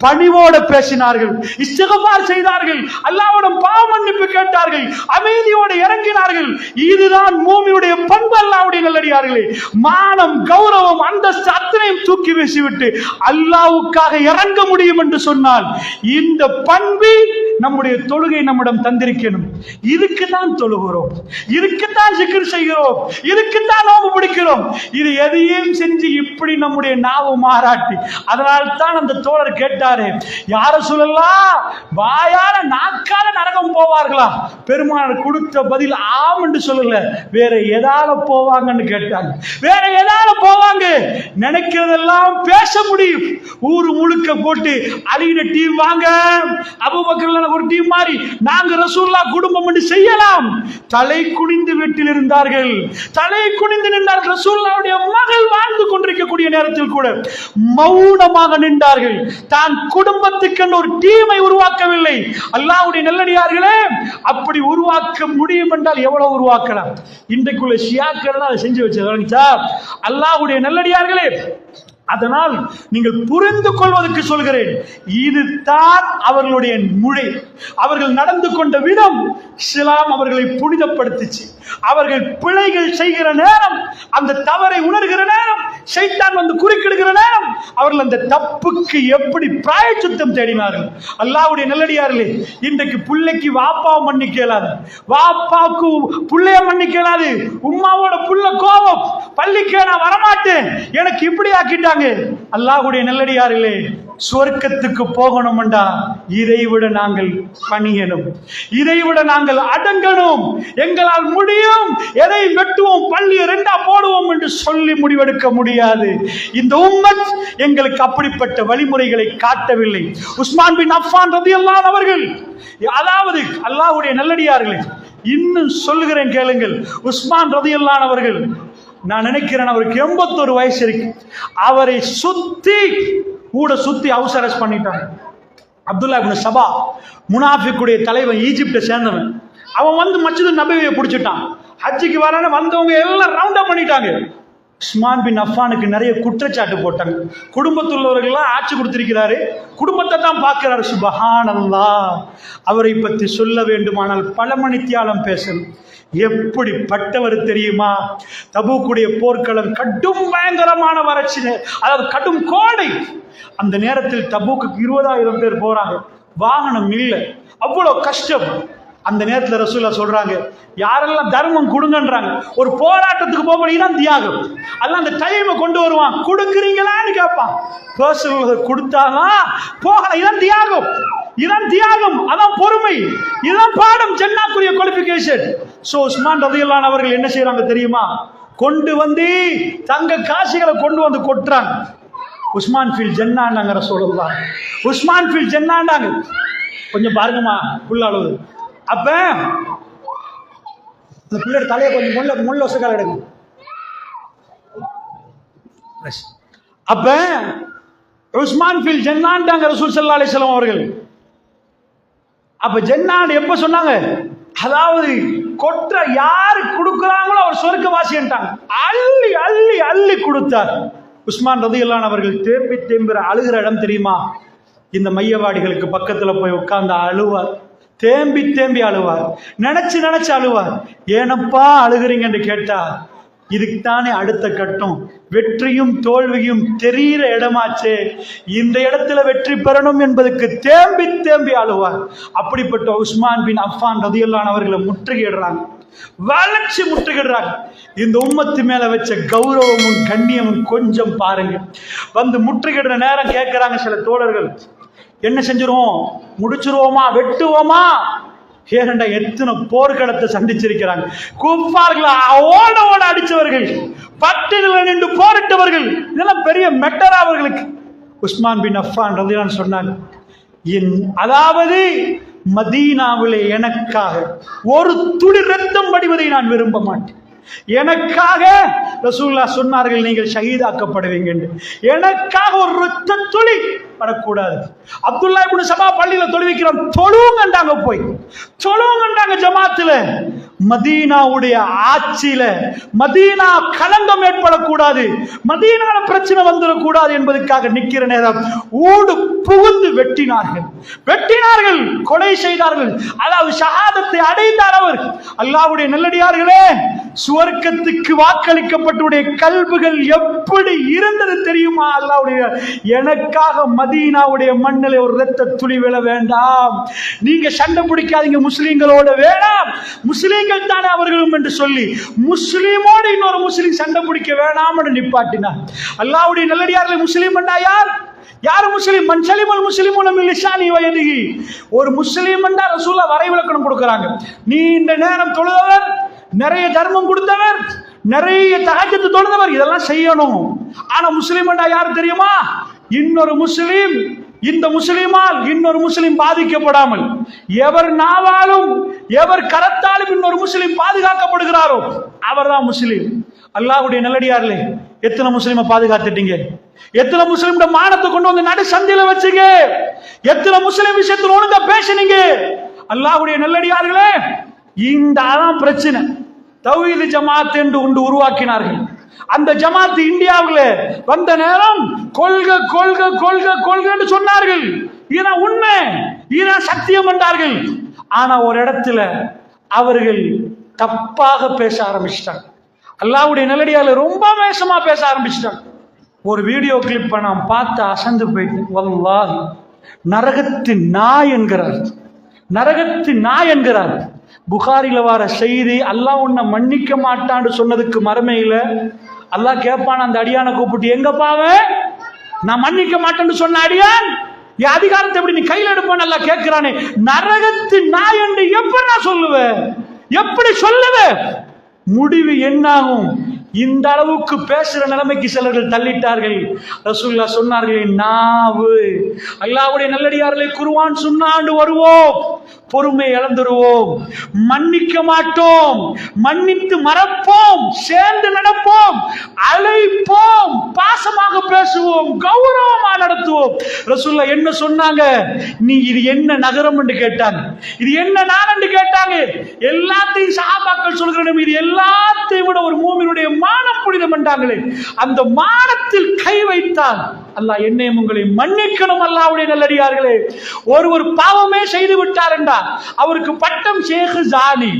B: பணிவோட பேசினார்கள், இஸ்திக்ஃபார் செய்தார்கள், அல்லாஹ்விடம் பாவ மன்னிப்பு கேட்டார்கள், அமைதியோடு இறங்கினார்கள். இதுதான் மூமியுடைய பண்பு. அல்லாஹ்வுடைய நல்லடியார்களே, மானம் கௌரவம் அந்தஸ்து அத்தனையும் தூக்கி வீசிவிட்டு அல்லாஹ்வுக்காக இறங்க முடியும் என்று சொன்னால் இந்த பண்பு நம்முடைய தொழுகை நம்மிடம் தந்திருக்கணும். இதுக்குத்தான் தொழுகிறோம், இதுக்குத்தான் zikr செய்கிறோம், இதுக்குத்தான் நோன்பு பிடிக்கிறோம். இது எதையும் செஞ்சு இப்படி நம்முடைய நாவு மாறாட்டி, அதனால் தான் அந்த தோழர் கேட்டாரு, யார சொல்லலாம் வாயால நாக்கால நரகம் போவார்களா? பெருமாள் கொடுத்த பதில் ஆம் என்று சொல்லல, வேற எதால போவாங்கன்னு கேட்டாங்க. வேற எதால போவாங்க? நினைக்கிறதெல்லாம் பேச முடியும். ஊரு முழுக்க போட்டு அலியின டீம் வாங்க, அபூபக்கர் ஒரு டீம் மாறி நாங்க ரசூலுல்லாஹ் குடும்பம் என்று செய்யலாம். தலை குனிந்து வீட்டில் இருந்தார்கள், தலை குனிந்து நின்றார்கள். ரசூலுல்லாஹ்வுடைய மகள் வாழ்ந்து கொண்டிருக்கக்கூடிய நேரத்தில் கூட மௌனமாக நின்றார்கள். தான் குடும்பத்துக்கு ஒரு டீமை உருவாக்கவில்லை. அல்லாஹ்வுடைய நல்லடியார்களே, அப்படி உருவாக்க முடியும் என்றால் எவ்வளவு உருவாக்கலாம். இன்றைக்குள்ள ஷியாக்கள் அதை செஞ்சு வச்சா. அல்லாஹ்வுடைய நல்லடியார்களே, அதனால் நீங்கள் புரிந்து கொள்வதற்கு சொல்கிறேன், இதுதான் அவர்களுடைய மொழி. அவர்கள் நடந்து கொண்ட விதம் இஸ்லாம் அவர்களை புனிதப்படுத்திச்சு. அவர்கள் பிழைகள் செய்கிற நேரம், அந்த தவறை உணர்கிற நேரம் ஷைத்தான் வந்து குறுக்கிடுகிற நேரம் அவர்கள் அந்த தப்புக்கு எப்படி பிராயச்சித்தம் தேடினார்கள். அல்லாஹ்வுடைய நல்லடியார்களே, இன்றைக்கு பிள்ளைக்கு வாப்பாவை மன்னிக்க இயலாது, வாப்பாவுக்கு புள்ளைய மன்னிக்க இயலாது. உம்மாவோட புள்ள கோபம், பள்ளிக்கே நான் வரமாட்டேன், எனக்கு இப்படி ஆக்கிட்டாங்க. அல்லாஹ்வுடைய நல்லடியார்களே, சொர்க்கத்துக்கு போகணும்டா இதைவிட நாங்கள் பணியணும், இதைவிட நாங்கள் அடங்கணும். எங்களால் முடியும், எதை வெட்டுவோம், பள்ளியை ரெண்டா போடுவோம் என்று சொல்லி முடிவெடுக்க முடியாது. இந்த உம்மத் எங்களுக்கு அப்படிப்பட்ட வழிமுறைகளை காட்டவில்லை. உஸ்மான் பின் அஃபான் ரலியல்லாஹு அவர்கள், அதாவது அல்லாஹ்வுடைய நல்லடியார்களே, இன்னும் சொல்லுகிறேன் கேளுங்கள். உஸ்மான் ரலியல்லாஹு அவர்கள், நான் நினைக்கிறேன் அவருக்கு 81 வயசு இருக்கு. அவரை சுத்தி ஹவுஸ் அரெஸ்ட் பண்ணிட்டாங்க. அப்துல்லா இப்னு சபா, முனாஃபிக்குடைய தலைவன், ஈஜிப்டை சேர்ந்தவன். அவன் வந்து மஸ்ஜிது நபவியை பிடிச்சிட்டான். ஹஜ்ஜுக்கு வரான வந்தவங்க எல்லாம் ரவுண்ட் அப் பண்ணிட்டாங்க. உஸ்மான் பின் அஃபானுக்கு நிறைய குற்றச்சாட்டு போட்டாங்க. குடும்பத்துள்ளவர்கள்லாம் ஆட்சி கொடுத்திருக்கிறாரு, குடும்பத்தை தான் பார்க்கிறாரு. சுபஹானல்லாஹ். அவரை பற்றி சொல்ல வேண்டுமானால் பல மணித்தியாலம் பேசணும். எப்படிப்பட்டவர் தெரியுமா? தபூக்குடைய போர்க்களம் கடும் பயங்கரமான வறட்சி, அதாவது கடும் கோடை. அந்த நேரத்தில் தபூக்கு 20,000 பேர் போறாங்க, வாகனம் இல்லை, அவ்வளவு கஷ்டம். அந்த நேரத்தில் ரசூலுல்லாஹ் சொல்றாங்க, யாரெல்லாம் தர்மம் கொடுங்கன்றாங்க. ஒரு போராட்டத்துக்கு போக தியாகம், அதெல்லாம் அந்த டைமை கொண்டு வருவான். கொடுக்குறீங்களான்னு கேட்பான். பர்சனல் கொடுத்தாதான் போகலாம். இதான் தியாகம், இதான் தியாகம், அதான் பொறுமை, இதான் பாடம், ஜன்னாக்குரிய குவாலிஃபிகேஷன். சோ உஸ்மான் ரலியல்லாஹு அவர்கள் என்ன செய்யறாங்க தெரியுமா? கொண்டு வந்து தங்க காசுகளை கொண்டு வந்து கொட்டுறாங்க. உஸ்மான் ஃபில் ஜன்னான்னாங்க ரசூலுல்லாஹ். உஸ்மான் ஃபில் ஜன்னான்னாங்க. கொஞ்சம் பாருங்கம்மா புள்ள அளவு. அப்ப அந்த பிள்ளை தலையை கொஞ்சம் முள்ள வசக்கால எடுங்க. அப்ப உஸ்மான் ஃபில் ஜன்னான்டாங்க ரசூல் ஸல்லல்லாஹு அலைஹி வஸல்லம் அவர்கள். அப்ப ஜன்னான் எப்ப சொன்னாங்க? அதாவது கொற்ற யாரு கொடுக்குறாங்களோ அவர் சொர்க்கவாசின்ட்டாங்க. அள்ளி அள்ளி அள்ளி கொடுத்தார். உஸ்மான் ரலியல்லாஹு அவர்கள் தேம்பி தேம்பி அழுகிற இடம் தெரியுமா? இந்த மையவாடிகளுக்கு பக்கத்துல போய் உட்கார்ந்து அழுவார், தேம்பி தேம்பி அழுவார், நினைச்சு நினைச்சு அழுவார். ஏனப்பா அழுகிறீங்கன்னு கேட்டா, இதுக்குத்தானே அடுத்த கட்டம், வெற்றியும் தோல்வியும் தெரிகிற இடமாச்சே, இந்த இடத்துல வெற்றி பெறணும் என்பதற்கு தேம்பி தேம்பி அழுவார். அப்படிப்பட்ட உஸ்மான் பின் அஃபான் ரலியல்லாஹு அவர்களை முற்றுகையிடுறாங்க, வளர்ச்சி முற்றுகிடுறாங்க. இந்த உம்மத்து மேல வச்ச கௌரவமும் கண்ணியமும் கொஞ்சம் பாருங்க. வந்து முற்றுகிடுற நேரம் கேட்கிறாங்க சில தோழர்கள், என்ன செஞ்சிருவோம், முடிச்சிருவோமா, வெட்டுவோமா? ஏனண்டா எத்தனை போர்க்களத்தை சந்திச்சிருக்கிறாங்க. குஃபார்களை ஓட ஓட அடிச்சவர்கள், பட்டியலில் நின்று போரிட்டவர்கள், இதெல்லாம் பெரிய மெட்டரா அவர்களுக்கு. உஸ்மான் பின் அஃபான் ரலியல்லாஹு சொன்னாங்க, அதாவது மதீனாவிலே எனக்காக ஒரு துளி ரத்தம் வடிவதை நான் விரும்ப மாட்டேன். எனக்காக ரசூலுல்லாஹ் சொன்னார்கள், நீங்கள் ஷஹீதாக்கப்படுவீங்க என்று. எனக்காக ஒரு ரத்த துளி படக்கூடாது. அப்துல்லா இப்னு சபா பள்ளியில தொழுவிக்கிறான், தொழுவுங்கண்டாங்க, போய் தொழுவுங்கண்டாங்க ஜமாத்துல. மதீனாவுடைய ஆட்சியில மதீனா கலங்கம் ஏற்படக்கூடாது, மதீனால பிரச்சனை வந்துடக்கூடாது என்பதற்காக நிக்கிற நேரம் ஊடு புகுந்து வெட்டினார்கள், வெட்டினார்கள், கொலை செய்தார்கள். அதாவது ஷஹாதத்தை அடைந்தார் அவர். அல்லாஹ்வுடைய நல்லடியார்களே, சுவர்க்கத்துக்கு வாக்களிக்கப்பட்டுடைய கல்புகள் எப்படி இருந்தது தெரியுமா? அல்லாஹ்வுடைய, எனக்காக மதீனாவுடைய மண்ணிலே ஒரு இரத்த துளி விழ வேண்டாம், நீங்க சண்டை பிடிக்காதீங்க முஸ்லிம்களோட, வேண்டாம், முஸ்லிம்கள் தானே அவர்களும் என்று சொல்லி முஸ்லிமோடு இன்னொரு முஸ்லிம் சண்டை பிடிக்க வேண்டாம் என்று நிப்பாட்டினார். அல்லாஹ்வுடைய நல்லடியார்களே, முஸ்லிம் என்றா யார்? யாரு முஸ்லிம்? மன் சலிமல் முஸ்லிமுன மின் லிசானி வ யதிஹி. ஒரு முஸ்லிம் என்றா ரசூலுல்லாஹ் வரைவிலக்கணம் கொடுக்கறாங்க. நீண்ட நேரம் தொழுதவர், நிறைய தர்மம் கொடுத்தவர், நிறைய தஹஜ்ஜுத் தொழுதவர், இதெல்லாம் செய்யணும். ஆனா முஸ்லிம் என்றா யார் தெரியுமா? இன்னொரு முஸ்லிம், இந்த முஸ்லிமால் இன்னொரு முஸ்லிம் பாதிக்கப்படாமல், எவர் நாவாலும் எவர் கரத்தாலும் இன்னொரு முஸ்லிம் பாதுகாக்கப்படுகிறாரோ அவர்தான் முஸ்லிம். அல்லாஹ்வுடைய நல்லடியார்களே, எத்தனை முஸ்லிமை பாதுகாத்துட்டீங்க? எத்தனை முஸ்லிம் மானத்தை கொண்டு வந்து நடு சந்தில வச்சுங்க? எத்தனை முஸ்லிம் விஷயத்தில் ஒழுங்கா பேசுனீங்க? அல்லாஹ்வுடைய நல்லடியார்களே, இந்த அதான் பிரச்சனை. தௌஹீத் ஜமாத் என்று ஒன்று உருவாக்கினார்கள். அந்த ஜமாத் இந்தியாவில் வந்த நேரம் கொள்கை கொள்கை கொள்கை கொள்கைன்னு சொன்னார்கள். இதுதான் உண்மை, இதுதான் சத்தியம் என்றார்கள். ஆனா ஒரு இடத்துல அவர்கள் தப்பாக பேச ஆரம்பிச்சிட்டாங்க. அல்லாஹ்வுடைய நல்லடியார்களே, ரொம்ப மோசமா பேச ஆரம்பிச்சிட்டாங்க. ஒரு வீடியோ கிளிப்பை நான் பார்த்து அசந்து போயிட்டேன். வல்லாஹி நரகத்து நாய் என்கிறார், நரகத்து நாய் என்கிறார். புகாரில வர செய்தி, அல்லாஹ் உன்னை மன்னிக்க மாட்டான்னு சொன்னதுக்கு மறுமையில அல்லாஹ் கேட்பான் அந்த அடியானை கூப்பிட்டு, எங்க பாவன் நான் மன்னிக்க மாட்டேன்னு சொன்ன அடியான், என் அதிகாரத்தை எப்படி நீ கையில் எடுப்பான்னு அல்லாஹ் கேட்கிறானே, நரகத்து நாய் என்று எப்படி நான் சொல்லுவேன், எப்படி சொல்லுவேன்? முடிவு என்னாகும்? இந்த அளவுக்கு பேசுற நிலைமைக்கு சிலர்கள் தள்ளிட்டார்கள். ரசூலுல்லாஹ் சொன்னார்கள், நாவு அல்லாஹ்வுடைய நல்லடியார்களை குர்ஆன் சுன்னாண்டு வருவோம், பொறுமை இழந்துருவோம், மன்னிக்க மாட்டோம், மன்னித்து மறப்போம், சேர்ந்து நடப்போம், அழைப்போம், பாசமாக பேசுவோம், கௌரவமா நடத்துவோம். ரசூலுல்லாஹ் என்ன சொன்னாங்க? நீ இது என்ன நகரம் என்று கேட்டாங்க, இது என்ன நாடு என்று கேட்டாங்க. எல்லாத்தையும் சஹாபாக்கள் சொல்கிறோம், இது எல்லாத்தையும் விட ஒரு மூமினுடைய மானம் புனிதம் என்றாங்களே, அந்த மானத்தில் கை வைத்தால் அல்லாஹ் என்னையும் உங்களை மன்னிக்கணும். அல்லாஹ்வுடைய நல்லடியார்களே, ஒருவர் பாவமே செய்து விட்டார் என்றால் அவருக்கு பட்டம் ஷேக் ஜானி,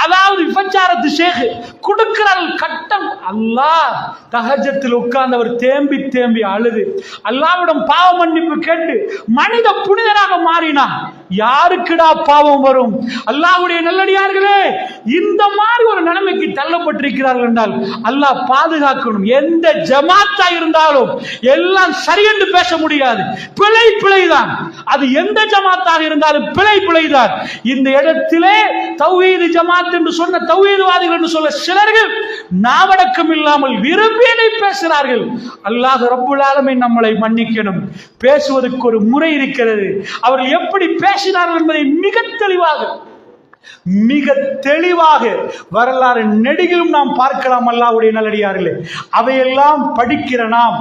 B: அதாவது விபச்சாரத்து ஷேக் கொடுக்கிறார் கட்டம். அல்லாஹ் தஹஜ்ஜத்தில் உட்கார்ந்தவர் தேம்பி தேம்பி அழுது அல்லாஹ்விடம் பாவ மன்னிப்பு கேட்டு மனித புனிதராக மாறினார். யாருக்குடா பாவம் வரும்? அல்லாஹ்வுடைய நல்லடியார்களே, இந்த மாதிரி ஒரு நிலைமைக்கு தள்ளப்பட்டிருக்கிறார்கள் என்றால் அல்லாஹ் பாதுகாக்கணும். எந்த ஜமாத்தா இருந்தாலும் எல்லாம் சரி என்று பேச முடியாது, பிழை பிழைதான். அது எந்த ஜமாத்தாக இருந்தாலும் பிழை பிழைதான். இந்த இடத்திலே தௌஹீத் ஜமாத் என்று சொன்ன தௌஹீத்வாதிகள் என்று சொல்ல சிலர்கள் நாவடக்கம் இல்லாமல் விரும்பியதை பேசுகிறார்கள். அல்லாஹ் ரப்புல் ஆலமீன் நம்மளை மன்னிக்கணும். பேசுவதற்கு ஒரு முறை இருக்கிறது. அவர்கள் எப்படி பேசினார்கள் என்பதை மிக தெளிவாக வரலாறு நெடுகிலும் நாம் பார்க்கலாம். அல்லாஹ்வுடைய நல்லடியார்களே, அவையெல்லாம் படிக்கிற நாம்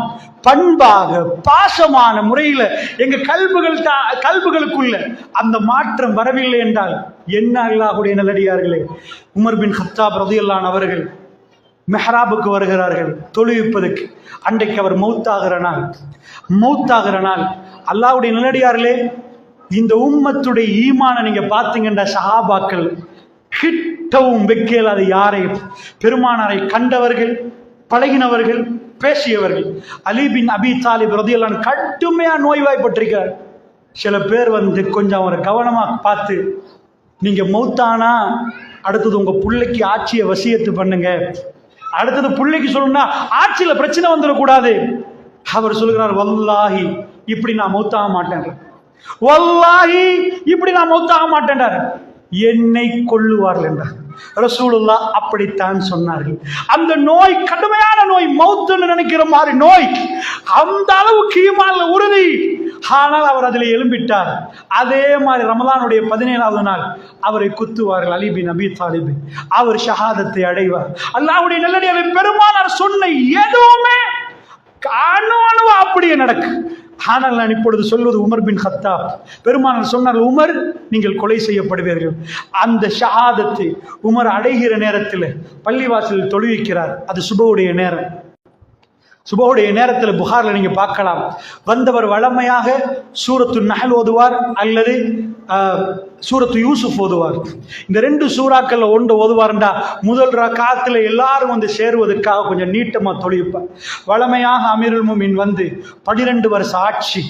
B: பண்பாக பாசமான முறையில் எங்க கல்புகளுக்குள்ள அந்த மாற்றம் வரவில்லை என்றால் என்ன? அல்லாஹ்வுடைய நல்லடியார்களே, உமர் பின் கத்தாப் ரலியல்லாஹு அன்ஹு அவர்கள் மெஹராபுக்கு வருகிறார்கள் தொழுவிப்பதற்கு. அன்றைக்கு அவர் மௌத்தாகிற நாள். அல்லாஹ்வுடைய நல்லடியார்களே, இந்த உம்மத்துடைய ஈமான நீங்க பார்த்தீங்கன்னா சஹாபாக்கள் கிட்டவும் வைக்கல. அது யாரையும் பெருமானாரை கண்டவர்கள், பழகினவர்கள், பேசியவர்கள். அலி பின் அபி தாலிப் ரலியல்லாஹு அன்ஹு கடுமையா நோய்வாய்ப்பட்டிருக்கிறார். சில பேர் கொஞ்சம் அவரை கவனமா பார்த்து, நீங்க மௌத்தானா அடுத்தது உங்க பிள்ளைக்கு ஆட்சியை வசியத்து பண்ணுங்க, அடுத்தது பிள்ளைக்கு சொல்லணும்னா ஆட்சியில பிரச்சனை வந்துடக்கூடாது. அவர் சொல்கிறார், வல்லாஹி இப்படி நான் மௌத்தாக மாட்டேன், வல்லாஹி இப்படி நான் மௌத்தாக மாட்டேன்டார், என்னை கொல்லுவார்கள் என்றார். ரசூலுல்லாஹ் அப்படித்தான் சொன்னார்கள். அந்த நோய் கடுமையான நோய், மௌத்துன்னு நினைக்கிற மாதிரி நோய், அந்த அளவுக்கு ஈமான்ல உறுதி. ஆனால் அவர் அதில் எழும்பிட்டார். அதே மாதிரி ரமலானுடைய 17வது நாள் அவரை குத்துவார்கள் அலி பின் அபி தாலிப். அவர் ஷஹாதத்தை அடைவார். அல்லாஹ்வுடைய நல்லடியார்களே, பெருமானார் சொன்ன எதுவுமே அணுவா அப்படியே நடக்கு. ஆனால் நான் இப்பொழுது சொல்வது உமர் பின் கத்தாப். பெருமானார் சொன்னார், உமர் நீங்கள் கொலை செய்யப்படுவீர்கள். அந்த ஷஹாதத்தை உமர் அடைகிற நேரத்தில் பள்ளிவாசலில் தொழுவிக்கிறார். அது சுபவுடைய நேரம். சுபஹுடைய நேரத்தில் புகாரில் நீங்க பார்க்கலாம், வந்தவர் வழமையாக சூரத்து நஹல் ஓதுவார் அல்லது சூரத்து யூசுப் ஓதுவார். இந்த ரெண்டு சூறாக்கள்ல ஒன்று ஓதுவார்ண்டா முதல் ரக்காத்துல எல்லாரும் வந்து சேருவதற்காக கொஞ்சம் நீட்டமா தொழிப்பார். வழமையாக அமீருல் முஃமினீன் 12 வருஷ ஆட்சி,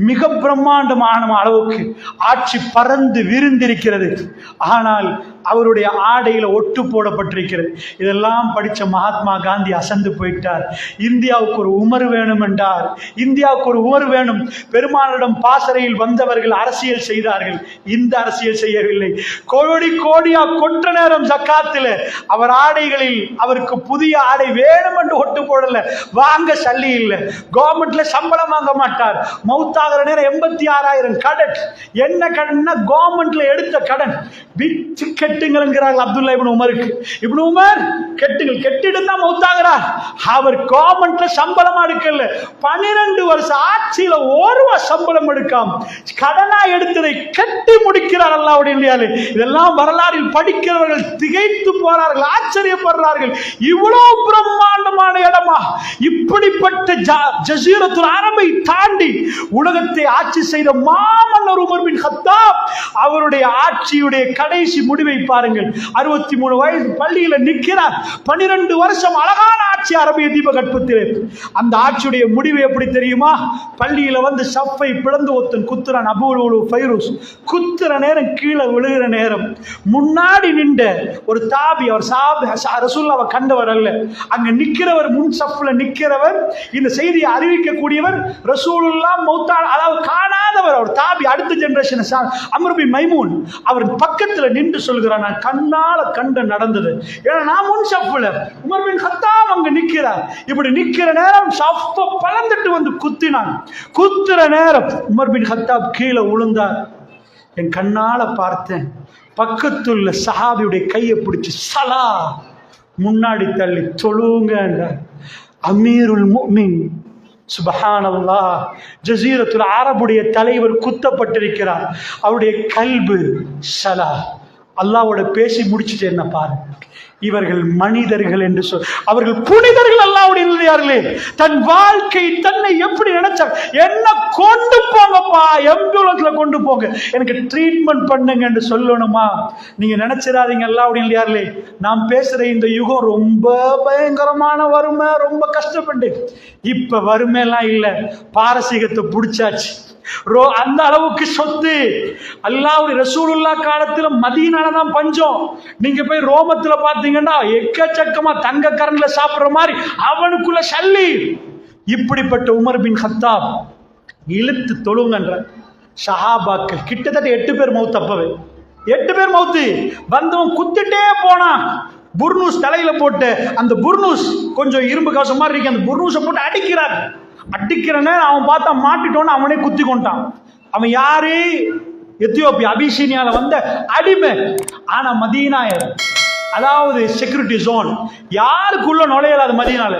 B: மிக பிரம்மாண்டமான அளவுக்கு ஆட்சி பறந்து விரிந்திருக்கிறது. ஆனால் அவருடைய ஆடையில ஒட்டு போடப்பட்டிருக்கிறது. இதெல்லாம் படித்த மகாத்மா காந்தி அசந்து போயிட்டார். இந்தியாவுக்கு ஒரு உமர் வேணும் என்றார். இந்தியாவுக்கு ஒரு உமர் வேணும். பெருமானிடம் பாசறையில் வந்தவர்கள் அரசியல் செய்தார்கள். இந்த அரசியல் செய்யவில்லை. கோடி கோடியா கொற்ற நேரம் ஜக்காத்தில் அவர் ஆடைகளில் அவருக்கு புதிய ஆடை வேணும் என்று ஒட்டு போடல. வாங்க சல்லி இல்லை. கவர்மெண்ட்ல சம்பளம் வாங்க மாட்டார். மௌத்தாகிற நேரம் 86,000 கடன். என்ன கடன்னா கவர்மெண்ட்ல எடுத்த கடன். பிச்சு கெட்டுங்கிறார்கள் அப்துல்லா இப்னு உமருக்கு. இப்னு உமர் கெட்டுங்கள், கெட்டிட்டு தான் மௌத்தாகிறார். அவர் கவர்மெண்ட்ல சம்பளமா எடுக்கல. 12 வருஷ ஆட்சியில ஒரு சம்பளம் எடுக்காம கடனா எடுத்ததை கட்டி முடிக்கிற நிற்கிறார் அல்லாஹ்வுடைய இல்லையாலே. இதெல்லாம் வரலாறில் படிக்கிறவர்கள் திகைத்து போறார்கள், ஆச்சரியப்படுறார்கள். இவ்வளவு பிரம்மாண்டமான இடமா? இப்படிப்பட்ட ஜஸீரத்துல் அரபை தாண்டி உலகத்தை ஆட்சி செய்த மாமன்னர் உமர் பின் கத்தாப், அவருடைய ஆட்சியுடைய கடைசி முடிவை பாருங்கள். 63 வயது பள்ளியில நிற்கிறார். 12 வருஷம் அழகான ஆட்சி அரபிய தீபகற்பத்திலே. அந்த ஆட்சியுடைய முடிவு எப்படி தெரியுமா? பள்ளியில வந்து சஃப்பை பிளந்து ஒருத்தன் குத்துறான். அபூல் ஃபைரூஸ் குத்துற நேரம், கீழே விழுகிற நேரம், முன்னாடி நின்ற ஒரு தாபி, அவர் ரசூலுல்லாஹ்வை கண்டவர் அல்ல, அங்க நிக்கிறவர், முன் சஃப்ல நிக்கிறவர், இந்த செய்தியை அறிவிக்கக்கூடியவர் ரசூலுல்லாஹ் மௌத்தா, அதாவது காணாதவர், அவர் தாபி, அடுத்த ஜெனரேஷன் அம்ர் பின் மைமூன். அவர் பக்கத்துல நின்று சொல்கிறார், நான் கண்ணால கண்ட நடந்தது. ஏன்னா நான் முன் சஃப்ல, உமர் பின் கத்தாப் அங்க நிக்கிறார். இப்படி நிக்கிற நேரம் சஃப்பை பலந்துட்டு வந்து குத்தினான். குத்துற நேரம் உமர் பின் கத்தாப் கீழே விழுந்தார். என் கண்ணால பார்த்தேன். பக்கத்துள்ள சஹாபியுடைய கையை பிடிச்சு சலா முன்னாடி தள்ளி தொழுங்க என்றார். அமீருல் முஃமின், சுப்ஹானல்லாஹ், ஜஸீரத்துல் அரபுடைய தலைவர் குத்தப்பட்டிருக்கிறார். அவருடைய கல்பு சலா. அல்லாஹ்வோட பேசி முடிச்சுட்டு என்ன பாரு, இவர்கள் மனிதர்கள் என்று சொல், அவர்கள் புனிதர்கள் அல்லாஹ்வுடைய இல்லையார்களே. தன் வாழ்க்கை தன்னை எப்படி நினைச்சார், என்ன கொண்டு போங்கப்பா, எம்புலன்ஸ்ல கொண்டு போங்க, எனக்கு ட்ரீட்மெண்ட் பண்ணுங்க என்று சொல்லணுமா? நீங்க நினைச்சிடாதீங்க அல்லாஹ்வுடைய இல்லையார்களே, நாம் பேசுற இந்த யுகம் ரொம்ப பயங்கரமான வறுமை, ரொம்ப கஷ்டப்பட்டு. இப்ப வறுமையெல்லாம் இல்ல, பாரசீகத்தை பிடிச்சாச்சு. அந்த அளவுக்கு சொத்து. அல்லாஹ்வுடைய ரசூலுல்லாஹ் காலத்துல மதீனால தான் பஞ்சம். நீங்க போய் ரோமத்துல பாத்தீங்கன்னா எக்கச்சக்கமா தங்க கரண்ட்ல சாப்பிடுற மாதிரி அவனுக்குள்ள சல்லி. இப்படிப்பட்ட உமர் பின் கத்தாப் இழுத்து தொழுங்கன்ற சஹாபாக்கள் கிட்டத்தட்ட 8 பேர் மௌத். அப்பவே 8 பேர் மௌத்து. வந்தவன் குத்திட்டே போனான். புர்னூஸ் தலையில போட்டு, அந்த புர்னூஸ் கொஞ்சம் இரும்பு கவசம் மாதிரி இருக்கு, அந்த புர்னூஸை போட்டு அடிக்கிறார். அடிக்கிறனே அவன் பார்த்தா மாட்டிட்டோன்னு அவனே குத்தி கொண்டான். அவன் யாரு? எத்தியோப்பியா, அபிசீனியால வந்த அடிமை. ஆனா மதீனா, அதாவது செக்யூரிட்டி ஜோன், யாருக்குள்ள நுழையலாது மதீனால.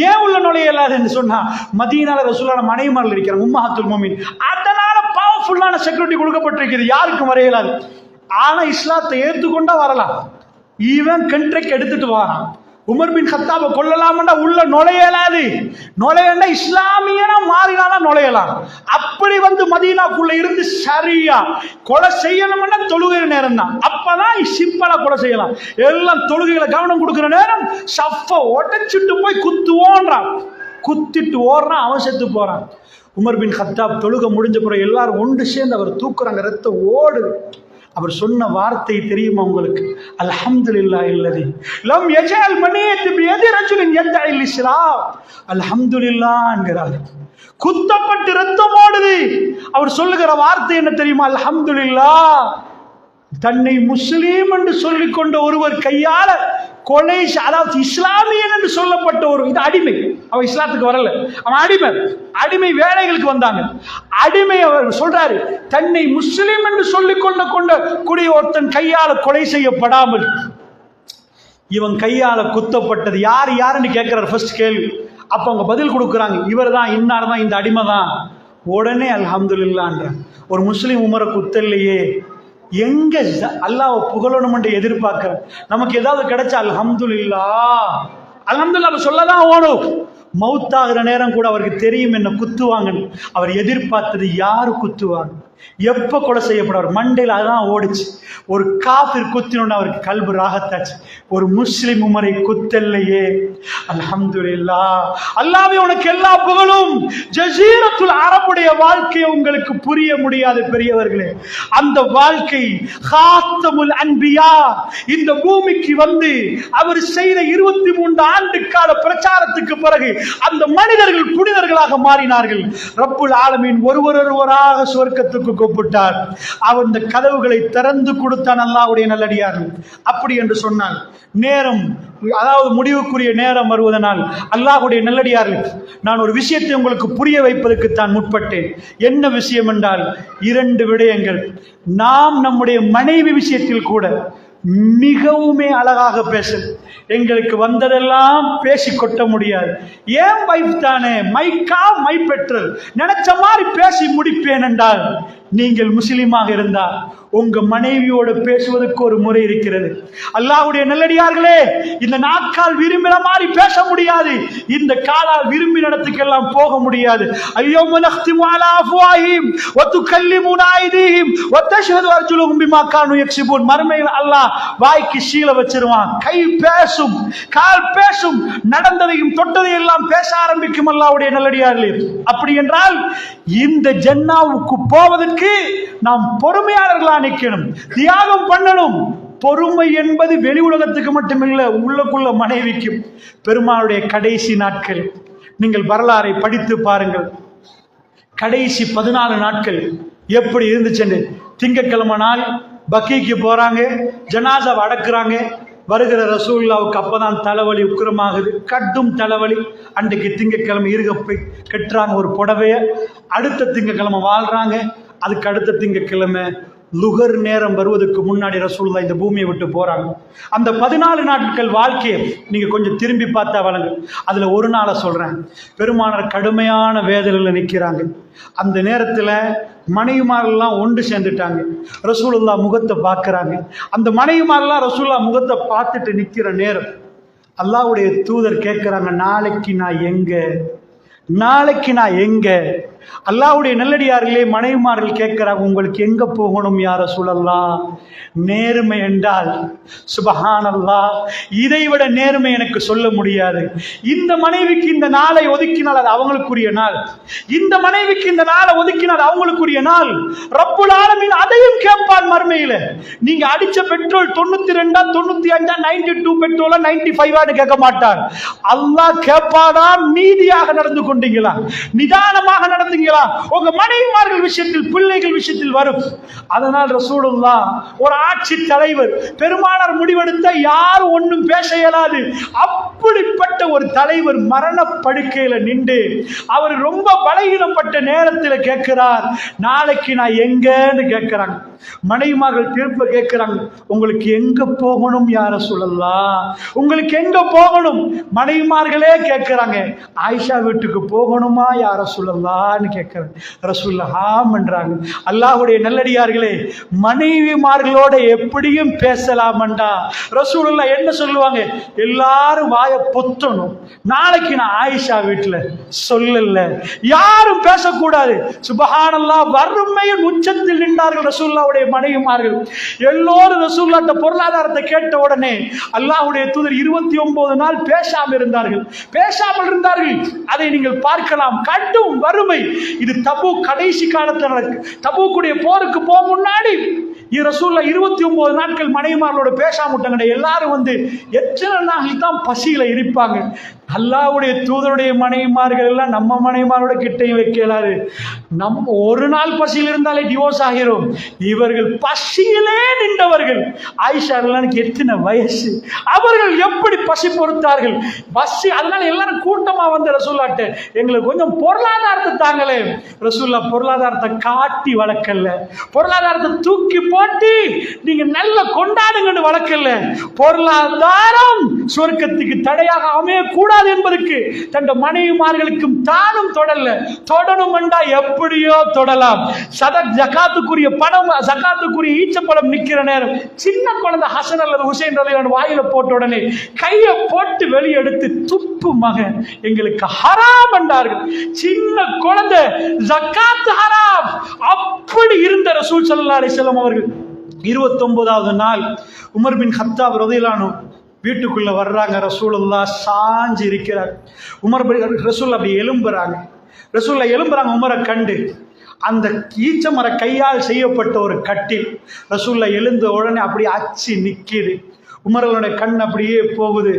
B: ஏன் உள்ள நுழையலாதுன்னு சொன்னா, மதீனால ரசூலுல்லாஹ் மனைவிமார்கள் இருக்கிறாங்க, உம்மஹாத்துல் முஃமினீன். அதனால பவர்ஃபுல்லான செக்யூரிட்டி கொடுக்கப்பட்டிருக்கிறது, யாருக்கும் வரையலாது. ஆனா இஸ்லாத்தை ஏற்றுக்கொண்டா வரலாம். இவன் கண்ட்ராக்ட் எடுத்துட்டு வரான். உமர் பின் கத்தாபை கொல்லலாம்னா உள்ள நுழையலாது. நுழையண்டா இஸ்லாமியனா மாறினாதான் நுழையலாம். அப்படி வந்து மதீனாக்குள்ள இருந்து சரியா கொலை செய்யணும்னா தொழுகிற நேரம் தான். அப்பதான் சிம்பிளா கொலை செய்யலாம். எல்லாம் தொழுகைகளை கவனம் கொடுக்கிற நேரம் சஃப்பை உடைச்சிட்டு போய் குத்துவோன்றான். குத்திட்டு ஓடுறான், அவன் செத்து போறான். உமர் பின் கத்தாப் தொழுகை முடிஞ்ச பிறகு எல்லாரும் ஒன்று சேர்ந்து அவர் தூக்குறாங்க, ரத்தம் ஓடுது. அவர் சொன்ன வார்த்தை தெரியுமா உங்களுக்கு? அல்ஹம்துலில்லாஹ் இல்லதி லம் யஜஅல் மனியத் பியதி ரஜுலின் யதஇல் இஸ்லாம். அல்ஹம்துலில்லாஹ் என்கிறார். குத்தப்பட்டு ரத்தம் ஓடுது. அவர் சொல்லுகிற வார்த்தை என்ன தெரியுமா? அல்ஹம்துலில்லாஹ். தன்னை முஸ்லீம் என்று சொல்லிக் கொண்ட ஒருவர் கையால கொலை, அதாவது இஸ்லாமியன் என்று சொல்லப்பட்ட ஒரு, இது அடிமை. அவன் இஸ்லாத்துக்கு வரல, அவன் அடிமை. அடிமை வேலைகளுக்கு வந்தாங்க. அடிமை அவர் சொல்றாரு, தன்னை முஸ்லீம் என்று சொல்லிக் கொண்ட கூடிய ஒருத்தன் கையால கொலை செய்யப்படாமல் இவன் கையால குத்தப்பட்டது யார் யாருன்னு கேட்கிறார் ஃபர்ஸ்ட் கேள்வி. அப்ப அவங்க பதில் கொடுக்குறாங்க, இவர் தான், இன்னார் தான், இந்த அடிமை தான். உடனே அல்ஹம்துலில்லாஹ்ன்ற. ஒரு முஸ்லீம் உமரை குத்தல்லையே, எங்க அல்லாஹ்வை புகழணும் என்று எதிர்பார்க்க, நமக்கு ஏதாவது கிடைச்சா அல்ஹம்துலில்லாஹ் அல்ஹம்துலில்லாஹ் சொல்லதான் ஓடும். மௌத்தாகிற நேரம் கூட அவருக்கு தெரியும் என்ன குத்துவாங்கன்னு. அவர் எதிர்பார்த்தது யாரு குத்துவாங்க, எப்ப கொலை செய்யப்படுவார், மண்டையில் அதான் ஓடிச்சு. ஒரு காஃபிர் குத்தினோன்னு அவருக்கு கல்பு ராகத்தாச்சு. ஒரு முஸ்லிம் உமரை குத்தல்லையே, அல்ஹம்துலில்லாஹ். அல்லாஹ்வே உனக்கு எல்லா புகழும். ஜஸீரத்துல் அரபுடைய வாழ்க்கையை உங்களுக்கு புரிய முடியாது பெரியவர்களே. அந்த வாழ்க்கை காத்தமுல் அன்பியா இந்த பூமிக்கு வந்து அவர் செய்த 23 ஆண்டு கால பிரச்சாரத்துக்கு பிறகு அந்த மனிதர்கள் புனிதர்களாக மாறினார்கள். ரப்புல் ஆலமீன் ஒருவராக சுவர்க்கத்துக்கு கூப்பிட்டார். அவன் இந்த கதவுகளை திறந்து கொடுத்தான் அல்லாஹ்வுடைய நல்லடியார்கள். அப்படி என்று சொன்னால் நேரம், அதாவது முடிவுக்குரிய நேரம் வருவதனால் அல்லாஹ்வுடைய நல்லடியார்கள், நான் ஒரு விஷயத்தை உங்களுக்கு புரிய வைப்பதற்கு தான் முற்பட்டேன். என்ன விஷயம் என்றால் 2 விடயங்கள். நாம் நம்முடைய மனைவி விஷயத்தில் கூட மிகவுமே அழகாக பேச, எங்களுக்கு வந்ததெல்லாம் பேசி கொட்ட முடியாது. ஏன் வைஃப் தானே, மைக்கா மை பெற்றல், நினைச்ச மாதிரி பேசி முடிப்பேன் என்றால் நீங்கள் முஸ்லிமாக இருந்தால் உங்க மனைவியோடு பேசுவதற்கு ஒரு முறை இருக்கிறது. அல்லாஹ்வுடைய நல்லடியார்களே, இந்த நாக்கால் விரும்பின மாதிரி பேச முடியாது, இந்த காலால் விரும்பின இடத்துக்கெல்லாம் போக முடியாது. அல்யௌம நக்திமு அலா அஃப்வாஹிம் வ துகல்லிமுனா ஐதீஹிம் வ தஷ்ஹது அர்ஜுலுஹும் பிமா கானூ யக்ஸிபூன். மறுமையில் அல்லாஹ் வாய்க்கு சீல வச்சிருவான். கை பேசும், கால் பேசும், நடந்ததையும் தொட்டதையும் எல்லாம் பேச ஆரம்பிக்கும். அல்லாஹ்வுடைய நல்லடியார்களே, அப்படி என்றால் இந்த ஜன்னாவுக்கு போவதற்கு நாம் பொறுமையாளர்களா நிற்கணும், தியாகம் பண்ணணும். பொறுமை என்பது வெளி உலகத்துக்கு மட்டுமில்லை, உள்ளக்குள்ள மனைவிக்கும். பெருமாளுடைய கடைசி நாட்கள் நீங்கள் வரலாறை படித்து பாருங்கள். கடைசி 14 நாட்கள் எப்படி இருந்துச்சு. திங்கட்கிழமை நாள் பக்கீக்கு போறாங்க, ஜனாசாவை அடக்குறாங்க. வருகிற ரசூலுல்லாவுக்கு அப்பதான் தலைவலி உக்கிரமாகுது, கட்டும் தலைவலி. அன்றைக்கு திங்கட்கிழமை இருகப்பை கட்டுறாங்க ஒரு புடவைய. அடுத்த திங்கட்கிழமை வாழ்றாங்க. அதுக்கு அடுத்த திங்கட்கிழமை லுகர் நேரம் வருவதற்கு முன்னாடி ரசூலுல்லாஹ் இந்த பூமியை விட்டு போறாங்க. அந்த 14 நாட்கள் வாழ்க்கையை நீங்க கொஞ்சம் திரும்பி பார்த்தா வழங்கு. அதுல ஒரு நாளை சொல்றேன். பெருமானார் கடுமையான வேதனையில் நிற்கிறாங்க. அந்த நேரத்துல மனைவிமாரெல்லாம் ஒன்று சேர்ந்துட்டாங்க. ரசூலுல்லாஹ் முகத்தை பார்க்கறாங்க. அந்த மனைவிமாரெல்லாம் ரசூலுல்லாஹ் முகத்தை பார்த்துட்டு நிற்கிற நேரம் அல்லாஹ்வுடைய தூதர் கேட்கிறாங்க, நாளைக்கு நான் எங்க, நாளைக்கு நான் எங்க? அல்லாஹ்வுடைய நல்லடியார்களே, மனைவிமார்கள் கேட்கிறாங்க, உங்களுக்கு எங்க போகணும் யா ரசூலல்லாஹ்? நேர்மை என்றால் சுபஹானல்லாஹ், இதைவிட நேர்மை எனக்கு சொல்ல முடியாது. இந்த மனைவிக்கு இந்த நாளை ஒதுக்கினால் அது அவங்களுக்குரிய நாள், இந்த மனைவிக்கு இந்த நாளை ஒதுக்கினால் அவங்களுக்குரிய நாள். ரப்புல் ஆலமீன் அதையும் கேட்பான் மறுமையில. நீங்க அடிச்ச பெட்ரோல் 92 95 92 பெட்ரோலா 95 கேட்க மாட்டான். அல்லாஹ் கேட்பானா, நீதியாக நடந்து கொண்டீங்களா, நிதானமாக நடந்தீங்களா, உங்க மனைவிமார்கள் விஷயத்தில், பிள்ளைகள் விஷயத்தில் வரும். அதனால் ரசூலுல்லாஹ் ஒரு ஆட்சி தலைவர், பெருமானார் முடிவெடுத்த யாரும் ஒன்றும் பேச இயலாது. அப்படிப்பட்ட ஒரு தலைவர் மரண படுக்கையில நின்று அவர் ரொம்ப பலகீனப்பட்ட நேரத்தில் கேட்கிறார், நாளைக்கு நான் எங்கன்னு கேட்கிறாங்க. மனைவிமார்கள் திரும்ப கேட்கிறாங்க, உங்களுக்கு எங்க போகணும் யா ரசூலல்லாஹ்? உங்களுக்கு எங்க போகணும்? மனைவிமார்களே கேட்கிறாங்க, ஆயிஷா வீட்டுக்கு போகணுமா யா ரசூலல்லாஹ்னு கேட்கிறாங்க. ரசூலுல்லாஹ் ஆம் என்றாங்க. அல்லாஹ்வுடைய நல்லடியார்களே, மனைவிமார்களோட எப்படியும் பேசலாமண்டா ரசூலுல்லாஹ் என்ன சொல்லுவாங்க? எல்லாரும் வாய பொத்தணும், நாளைக்கு நான் ஆயிஷா வீட்டுல சொல்லல, யாரும் பேசக்கூடாது. சுபஹானல்லாஹ், வறுமையின் உச்சத்தில் நின்றார்கள் ரசூலுல்லாஹ்வுடைய மனைவிமார்கள். எல்லோரும் ரசூலுல்லாஹ்ட்ட பொருளாதாரத்தை கேட்ட உடனே அல்லாஹ்வுடைய தூதர் 29 நாள் பேசாமல் இருந்தார்கள். அதை நீங்கள் பார்க்கலாம். கடும் வறுமை. இது தபூக் கடைசி காலத்தில் நடக்கு. தபூக்குடைய போருக்கு போக முன்னாடி ரசூலுல்லாஹ் 29 நாட்கள் மனைவிமார்களோட பேசாம விட்டாங்க. எல்லாரும் வந்து எத்தனை நாள் தான் பசியில இருப்பாங்க. அல்லாஹ்வுடைய தூதருடைய மனைவிமார்கள் எல்லாம் நம்ம மனைவிமாரோட கிட்டையும் வைக்கலாது. நம்ம ஒரு நாள் பசியில் இருந்தாலே டிவோர்ஸ் ஆகிறோம். இவர்கள் பசியிலே நின்றவர்கள். ஆயிஷா ரலியல்லாஹு எத்தனை வயசு, அவர்கள் எப்படி பசி பொறுத்தார்கள்? பசி. அதனால எல்லாரும் கூட்டமா வந்து ரசூலுல்லாஹ்ட்ட எங்களுக்கு கொஞ்சம் பொருளாதாரத்தை தாங்களே. ரசூலுல்லாஹ் பொருளாதாரத்தை காட்டி வளர்க்கல, பொருளாதாரத்தை தூக்கி போட்டு நீங்க நல்ல கொண்டாடுங்கன்னு வளர்க்கல. பொருளாதாரம் சொர்க்கத்துக்கு தடையாக அமைய கூடாது என்பதற்கு தன் மனைவிமார்களுக்கும் தானும் தொடரல. தொடணும் என்றா எப்படியோ தொடலாம். ஜகாத்துக்குரிய பணம், ஜகாத்துக்குரிய ஈச்சப்பழம் நிக்கிற நேரம் சின்ன குழந்தை ஹசன் அல்லது ஹுசைன் ரலியல்லாஹு வாயில போட்ட உடனே கையை போட்டு வெளியெடுத்து துப்பு மகன் எங்களுக்கு ஹராம் என்றார்கள். சின்ன குழந்தை, ஜகாத் ஹராம். அப்படி இருந்த ரசூல் ஸல்லல்லாஹு அலைஹி வஸல்லம் அவர்கள் 29வது நாள் உமர் பின் கத்தாப் ரலியல்லாஹு அன்ஹு வீட்டுக்குள்ள வர்றாங்க. ரசூலுல்லாஹ் சாஞ்சு இருக்கிறார். ரசூலுல்லாஹ் அப்படி எழும்புறாங்க. உமரை கண்டு அந்த ஈச்சமர கையால் செய்யப்பட்ட ஒரு கட்டில் ரசூலுல்லாஹ் எழுந்த உடனே அப்படியே அச்சு நிற்கிது. உமர்களுடைய கண் அப்படியே போகுது.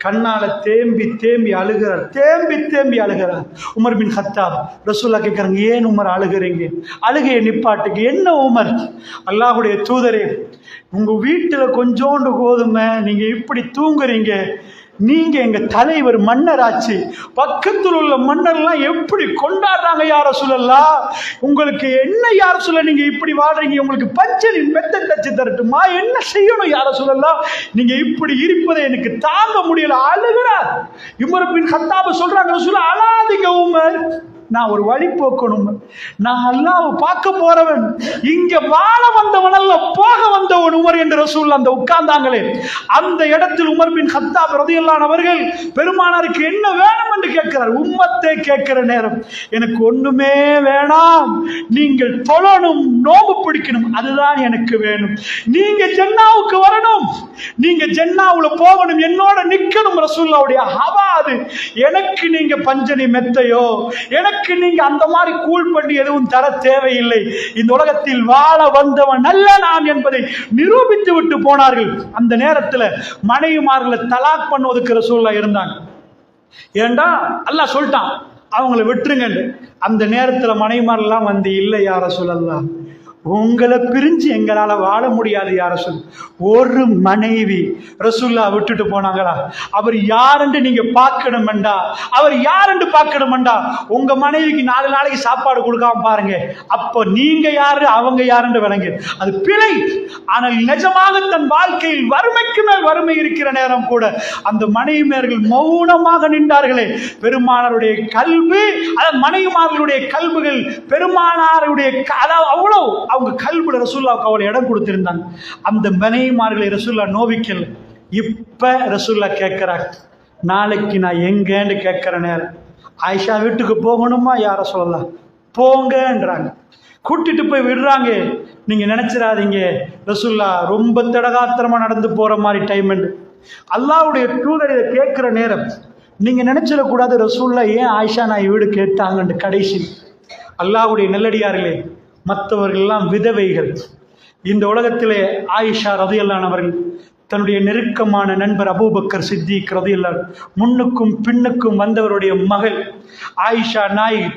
B: கண்ணால தேம்பி தேம்பி அழுகிறார். உமர் பின் கத்தாப் ரசூலுல்லாஹ் கேட்கிறாங்க, ஏன் உமர் அழுகிறீங்க? அழுகையை நிப்பாட்டுக்கு. என்ன உமர்? அல்லாஹ்வுடைய தூதரே, உங்க வீட்டுல கொஞ்சோண்டு கோதுமை, நீங்க இப்படி தூங்குறீங்க. நீங்க எங்க தலைவர், மன்னராச்சு. பக்கத்தில் உள்ள மன்னர்லாம் எப்படி கொண்டாடுறாங்க யா ரசூலல்லாஹ்? உங்களுக்கு என்ன யா ரசூலல்லாஹ், நீங்க இப்படி வாழ்றீங்க? உங்களுக்கு பச்சளி மெத்த தச்சு தரட்டுமா? என்ன செய்யணும் யா ரசூலல்லாஹ்? நீங்க இப்படி இருப்பதை எனக்கு தாங்க முடியல. அழுகிறார். உமர் பின் கத்தாப் சொல்றாங்க, ரசூலுல்லாஹ் அழாதீங்க உமர், நான் ஒரு வழி போக்கணும், நான் அல்லாஹ்வை பார்க்க போறவன், இங்க வாழ வந்தவன் அல்ல போக வந்தவன் உமர் என்று ரசூலுல்லாஹ் அந்த உட்கார்ந்தாங்களே அந்த இடத்தில் உமர் பின் கத்தாப் ரலியல்லாஹு அன்ஹு அவர்கள் பெருமானாருக்கு என்ன வேணும் என்று கேட்கிறார். உம்மத்தே கேட்கிற நேரம், எனக்கு ஒண்ணுமே வேணாம், நீங்கள் தொழணும், நோம்பு பிடிக்கணும், அதுதான் எனக்கு வேணும். நீங்க ஜன்னாவுக்கு வரணும், நீங்க ஜன்னாவுல போகணும், என்னோட நிக்கணும். ரசூலுல்லாஹ்வுடைய ஹவா அது. எனக்கு நீங்க பஞ்சனி மெத்தையோ, எனக்கு நீங்க அந்த மாதிரி கூல் பண்ணி எதுவும் தர தேவையில்லை. இந்த உலகத்தில் வாழ வந்தவன் அல்ல நான் என்பதை நிரூபித்து விட்டு போனார்கள். அந்த நேரத்தில் மனைவிமார்களை தலாக் பண்ணுவதற்கு ரசூலுல்லாஹ் இருந்தாங்க. ஏண்டா அல்லாஹ் சொல்லிட்டான் அவங்கள விட்டுருங்க. அந்த நேரத்தில் மனைவிமாரெல்லாம் வந்து, இல்லை யா ரசூலல்லாஹ், உங்களை பிரிஞ்சு எங்களால வாழ முடியாது யா ரசூல். ஒரு மனைவி ரசூலுல்லாஹ் விட்டுட்டு போனாங்களா? அவர் யாருன்னு நீங்க பார்க்கணும்டா, அவர் யாருன்னு பார்க்கணும்டா, உங்க மனைவிக்கு 4 நாளைக்கு சாப்பாடு கொடுக்காம பாருங்க, அப்போ நீங்க யாரு அவங்க யாருன்னு விளங்கு. அது பிழை. ஆனால் நிஜமாக தன் வாழ்க்கையில் வறுமைக்கு மேல் வறுமை இருக்கிற நேரம் கூட அந்த மனைவிமார்கள் மௌனமாக நின்றார்களே. பெருமானாருடைய கல்வி, அதாவது மனைவிமார்களுடைய கல்விகள் பெருமானாருடைய, அதாவது அவ்வளவு அவங்க கல்வில ரசூலுல்லாஹ்வுக்கு அவ்வளவு இடம் கொடுத்திருந்தாங்க. அந்த மனைவிமார்களை ரசூலுல்லாஹ் நோவிக்கல. இப்ப ரசூலுல்லாஹ் கேட்கிறாங்க, நாளைக்கு நான் எங்கன்னு கேட்கிற நேரம், ஆயிஷா வீட்டுக்கு போகணுமா யா ரசூலுல்லாஹ், போங்கன்றாங்க. கூட்டிட்டு போய் விடுறாங்க. நீங்க நினைச்சிடாதீங்க ரசூலுல்லாஹ் ரொம்ப தடகாத்திரமா நடந்து போற மாதிரி டைம். அல்லாஹ்வுடைய தூதர் இதை கேட்கிற நேரம் நீங்க நினைச்சிடக்கூடாது ரசூலுல்லாஹ் ஏன் ஆயிஷா நான் வீடு கேட்டாங்கன்னு. கடைசி அல்லாஹ்வுடைய நல்லடியார்களே, மற்றவர்கள்லாம் விதவைகள். இந்த உலகத்திலே ஆயிஷா ரலியல்லாஹு அன்ஹா அவர்கள் தன்னுடைய நெருக்கமான நண்பர் அபூபக்கர் சித்திக் ரலியல்லாஹு முன்னுக்கும் பின்னுக்கும் வந்தவருடைய மகள் ஆயிஷா நாயகி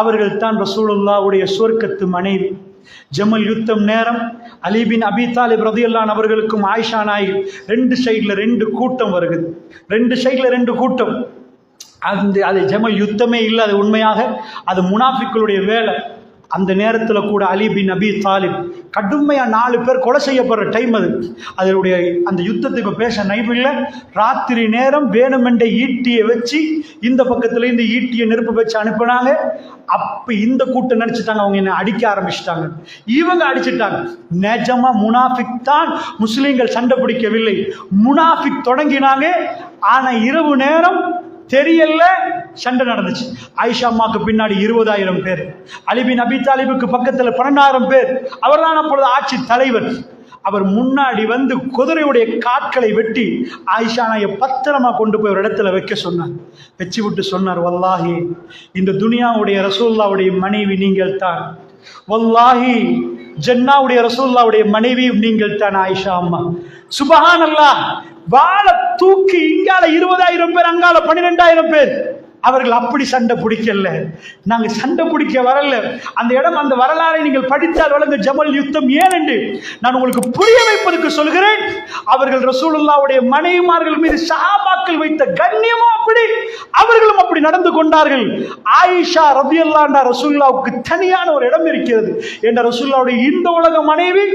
B: அவர்கள் தான் ரசூலுல்லாஹ்வுடைய சொர்க்கத்து மனைவி. ஜமல் யுத்தம் நேரம் அலி பின் அபி தாலிப் ரலியல்லாஹு அன்ஹு அவர்களுக்கும் ஆயிஷா நாயகி 2 சைடுல 2 கூட்டம் வருகிறது. 2 சைடுல 2 கூட்டம். அது ஜமல் யுத்தமே இல்லை, அது உண்மையாக அது முனாஃபிக்களுடைய வேலை. அந்த நேரத்தில் கூட அலி பின் அபி தாலிப் கடுமையாக 4 பேர் கொலை செய்யப்படுற டைம் அது. அதனுடைய அந்த யுத்தத்துக்கு பேச நைபில்லை. ராத்திரி நேரம் வேணுமென்ற ஈட்டியை வச்சு இந்த பக்கத்துல இந்த ஈட்டியை நெருப்பு வச்சு அனுப்பினாங்க. அப்ப இந்த கூட்டம் நினைச்சிட்டாங்க அவங்க என்ன அடிக்க ஆரம்பிச்சிட்டாங்க. இவங்க அடிச்சிட்டாங்க. நிஜமா முனாஃபிக் தான், முஸ்லீம்கள் சண்டை பிடிக்கவில்லை, முனாஃபிக் தொடங்கினாங்க. ஆனா இரவு நேரம் தெரியல, சண்டை நடந்துச்சு. ஆயிஷா அம்மாக்கு பின்னாடி 20,000 பேர், அலி பின் அபி தாலிபுக்கு பக்கத்தில் 12,000 பேர். அவர் தான் அப்பொழுது ஆட்சி தலைவர். அவர் முன்னாடி வந்து குதிரையுடைய காட்களை வெட்டி ஆயிஷா நாயை பத்திரமா கொண்டு போய் ஒரு இடத்துல வைக்க சொன்னார். வச்சு விட்டு சொன்னார், வல்லாஹி இந்த துனியாவுடைய ரசூலுல்லாஹ்வுடைய மனைவி நீங்கள் தான், வல்லாஹி ஜன்னாவுடைய ரசூலுல்லாஹ்வுடைய மனைவியும் நீங்கள் தான் ஆயிஷா அம்மா. சுபஹானல்லாஹ். வாழ தூக்கி இங்கால 20,000 பேர், அங்கால 12,000 பேர். அவர்கள் அப்படி சண்டை பிடிக்கல, நாங்க சண்டை பிடிக்க வரல. அந்த இடம், அந்த வரலாறை நீங்கள் படித்தால் வழங்க ஜமல் யுத்தம் ஏன் என்று நான் உங்களுக்கு புரிய வைப்பதற்கு சொல்கிறேன். அவர்கள் ரசூலுல்லாஹ்வுடைய மனைவிமார்கள் மீது சஹாபாக்கள் வைத்த கண்ணியமும் அப்படி, அவர்களும் அப்படி நடந்து கொண்டார்கள். ஆயிஷா ரலியல்லாஹு அன்ஹா ரசூலுல்லாஹ்வுக்கு தனியான ஒரு இடம் இருக்கிறது என்ற ரசூலுல்லாஹ்வுடைய இந்த உலக மனைவி,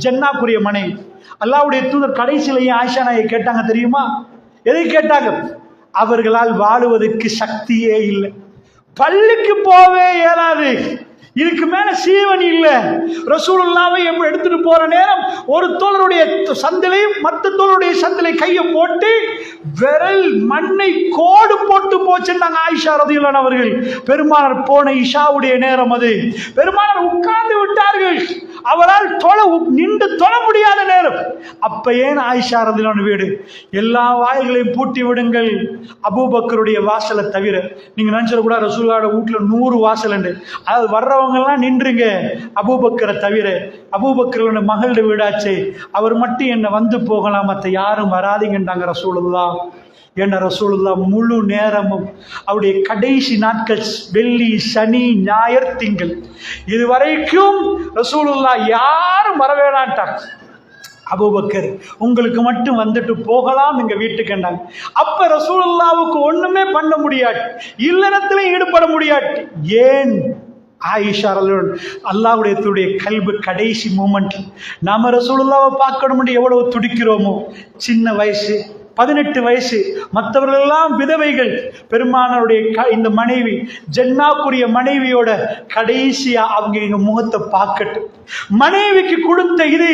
B: ஜன்னாக்குரிய மனைவி. அல்லாஹ்வுடைய தூதர் கடைசியிலேயே ஆயிஷா நாயை கேட்டாங்க தெரியுமா? எதை கேட்டாங்க? அவர்களால் வாழுவதற்கு சக்தியே இல்லை, பள்ளிக்கு போவே இயலாது, இதுக்கு மேல சீவன் இல்லை. ரசூலுல்லாஹ்வை எடுத்துட்டு போற நேரம் ஒரு தோழருடைய சந்திலையும் மற்ற தோழருடைய சந்திலை கையை போட்டு விரல் மண்ணை கோடு போட்டு போச்சுன்னாங்க ஆயிஷா ரலியல்லாஹு அன்ஹா அவர்கள். பெருமானார் போன இஷாவுடைய நேரம் அது. பெருமானார் உட்கார்ந்து விட்டார்கள். அவரால் நின்று தொழ முடியாத நேரம். அப்ப ஏன் ஆயிஷா ரலியல்லாஹு அன்ஹா வீடு எல்லா வாயில்களையும் பூட்டி விடுங்கள், அபூபக்கருடைய வாசலை தவிர. நீங்க நினைச்சது கூட ரசூலுல்லாஹ்வுடைய வீட்டுல 100 வாசல் உண்டு, அதாவது வர்றவங்க எல்லாம் நின்றுங்க அபூபக்கரை தவிர. அபூபக்கரோட மகளுடைய வீடாச்சு, அவர் மட்டும் என்ன வந்து போகலாம், மற்ற யாரும் வராதிங்கன்றாங்க ரசூலுல்லாஹ். என்ற ரசூலுல்லாஹ் முழு நேரமும் அவருடைய கடைசி நாட்கள் வெள்ளி சனி ஞாயிறு திங்கள் இதுவரைக்கும் ரசூலுல்லாஹ் யாரும் வரவேணான்ட்டாங்க. அபூபக்கர் உங்களுக்கு மட்டும் வந்துட்டு போகலாம் எங்க வீட்டுக்குண்டாங்க. அப்ப ரசூலுல்லாஹ்வுக்கு ஒண்ணுமே பண்ண முடியாது, இல்லறத்திலே ஈடுபட முடியாது. ஏன்? ஆயிஷா அல்லாஹ்வுடைய கல்பு கடைசி மூமெண்ட். நாம ரசூலுல்லாஹ்வை பார்க்கணும்னு எவ்வளவு துடிக்கிறோமோ, சின்ன வயசு 18 வயசு, மற்றவர்கள் எல்லாம் விதவைகள். பெருமானாருடைய இந்த மனைவி ஜன்னாக்குரிய மனைவியோட கடைசியா அவங்க எங்க முகத்தை பார்க்கட்டும், மனைவிக்கு கொடுத்த இது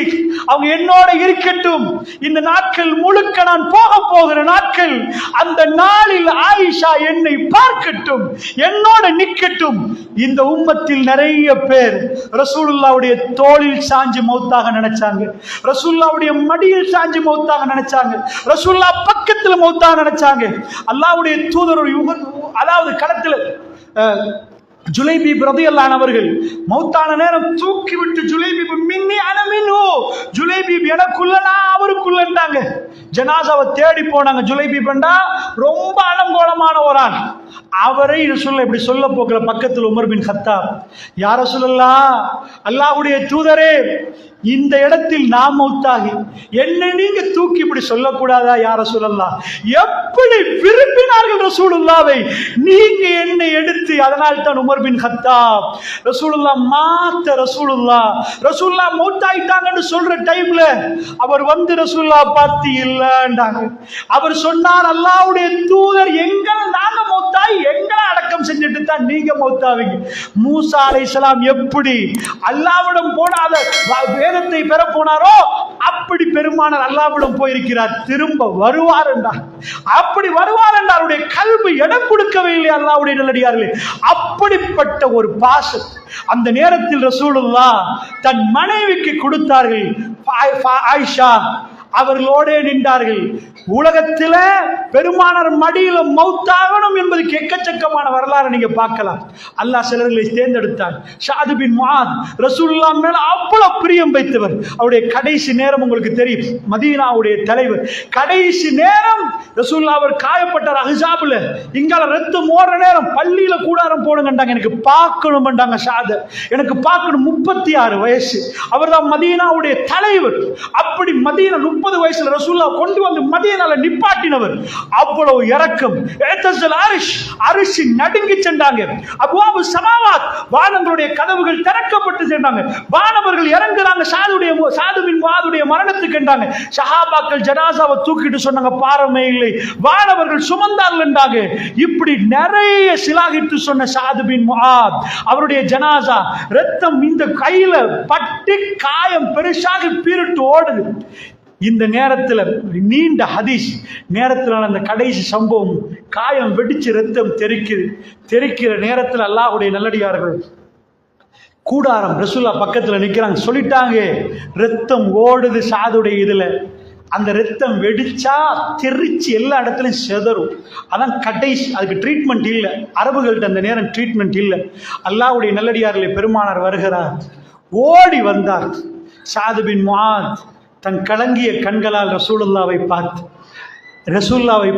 B: அவங்க என்னோட இருக்கட்டும், இந்த நாட்கள் முழுக்க நான் போகிற நாட்கள், அந்த நாளில் ஆயிஷா என்னை பார்க்கட்டும், என்னோட நிக்கட்டும். இந்த உம்மத்தில் நிறைய பேர் ரசூலுல்லாவுடைய தோளில் சாஞ்சு மௌத்தாக நினைச்சாங்க, ரசூலுல்லாவுடைய மடியில் சாஞ்சு மௌத்தாக நினைச்சாங்க, ரசூலுல்லாஹ் பக்கத்துல மௌத்தாக நினைச்சாங்க. அல்லாஹ்வுடைய தூதர் அதாவது களத்தில் ஜுலைபீப் ரலியல்லாஹு அன்ஹு அவர்கள் மௌத்தான நேரம் தூக்கி விட்டு ஜுலைபீப் மின்னி அன மின்ஹு, ஜுலைபீப் எனக்குள்ளனா அவருக்குள்ளன்றாங்க. ஜனாசாவை தேடி போனாங்க. ஜுலைபீப்ண்டா ரொம்ப அலங்கோலமான ஒரு ஆள். அவரை ரசூலுல்லாஹ் இப்படி சொல்ல போகிற பக்கத்தில் உமர் பின் கத்தாப், யா ரசூலல்லாஹ், அல்லாஹ்வுடைய தூதரே, இந்த இடத்தில் நாம் மௌத்தாகி என்ன நீங்க தூக்கி இப்படி சொல்லக்கூடாதா யா ரசூலல்லாஹ்? எப்படி விரும்பினார்கள் ரசூலுல்லாவை, நீங்க என்னை எடுத்து. அதனால் தான் உமர் பின் கத்தாப் ரசூலுல்லாஹ் ரசூலுல்லாஹ் மௌத்தாயிட்டாங்கன்னு சொல்ற டைம்ல அவர் வந்து ரசூலுல்லாஹ் பார்த்து இல்லன்றாங்க. அவர் சொன்னார், அல்லாஹ்வுடைய தூதர் நாங்க மௌத்தாய் எங்களை அடக்கம் செஞ்சுட்டு தான் நீங்க மௌத்தாவீங்க. மூசா அலைஹிஸ்ஸலாம் எப்படி அல்லாஹ்விடம் போனாத வேதத்தை பெற போனாரோ அப்படி பெருமானார் அல்லாஹ்விடம் போயிருக்கிறார், திரும்ப வருவார் என்றார். அப்படி வருவார் என்றார். அவருடைய கல்வி இடம் கொடுக்கவே இல்லை அல்லாஹ்வுடைய நல்லடியார்களே. அப்படிப்பட்ட ஒரு பாசம் அந்த நேரத்தில் ரசூலுல்லாஹ் தன் மனைவிக்கு கொடுத்தார்கள். ஆயிஷா அவர்களோட நின்றார்கள். உலகத்தில் பெருமானார் மடியில மௌத்தாகணும் என்பதுக்கு எக்கச்சக்கமான வரலாறு நீங்க பார்க்கலாம். அல்லாஹ் சிலர்களை தேர்ந்தெடுத்தார். ஷாது பின் முஆத் ரசூலுல்லாஹ் மேல அவ்வளவு பிரியம் வைத்தவர். அவருடைய கடைசி நேரம் உங்களுக்கு தெரியும், மதீனாவுடைய தலைவர். கடைசி நேரம் ரசூலுல்லாஹ் அவர் காயப்பட்டார் அஹ்ஸாப்ல, இங்கால ரத்தம் ஓடுற நேரம் பள்ளியில கூடாரம் போடுங்கண்டாங்க. எனக்கு பார்க்கணும்ண்டாங்க ஷாத, எனக்கு பார்க்கணும். 36 வயசு, அவர் தான் மதீனாவுடைய தலைவர். அப்படி மதீனா 30 வயசுல ரசூலுல்லாஹ் கொண்டு வந்து மதீனால நிப்பாட்டினவர். அவ்வளவு இரக்கம். அரிசி நடுங்கி சென்றாங்க. அப்வாபு ஸமாவாத், வானங்களுடைய கதவுகள் திறக்கப்பட்டு சென்றாங்க. வானவர்கள் இறங்குறாங்க. ஷாது பின் முஆதுடைய மரணத்துக்கு என்றாங்க. சஹாபாக்கள் ஜனாசாவை தூக்கிட்டு சொன்னாங்க, பாரமே இல்லை, வானவர்கள் சுமந்தார்கள் என்றாங்க. இப்படி நிறைய சிலாகிட்டு சொன்ன ஷாது பின் முஆத் அவருடைய ஜனாசா ரத்தம் இந்த கையில பட்டு காயம் பெருசாக பீரிட்டு ஓடுது. இந்த நேரத்தில் நீண்ட ஹதீஸ் நேரத்தில் அந்த கடைசி சம்பவம், காயம் வெடிச்சு ரத்தம் தெரிக்கிற நேரத்தில் அல்லாஹ்வுடைய நல்லடியார்கள் கூடாரம் ரசூலுல்லாஹ் பக்கத்தில் நிற்கிறாங்க. சொல்லிட்டாங்க, ரத்தம் ஓடுது ஷாதுடைய இதுல. அந்த ரத்தம் வெடிச்சா தெரிச்சு எல்லா இடத்துலையும் செதறும். அதான் கடைசி, அதுக்கு ட்ரீட்மெண்ட் இல்லை. அரபுகள்கிட்ட அந்த நேரம் ட்ரீட்மெண்ட் இல்லை. அல்லாஹ்வுடைய நல்லடியார்களை பெருமானார் வருகிறார். ஓடி வந்தார். ஷாது பின் முஆத் தன் கலங்கிய கண்களால் ரசூலுல்லாவை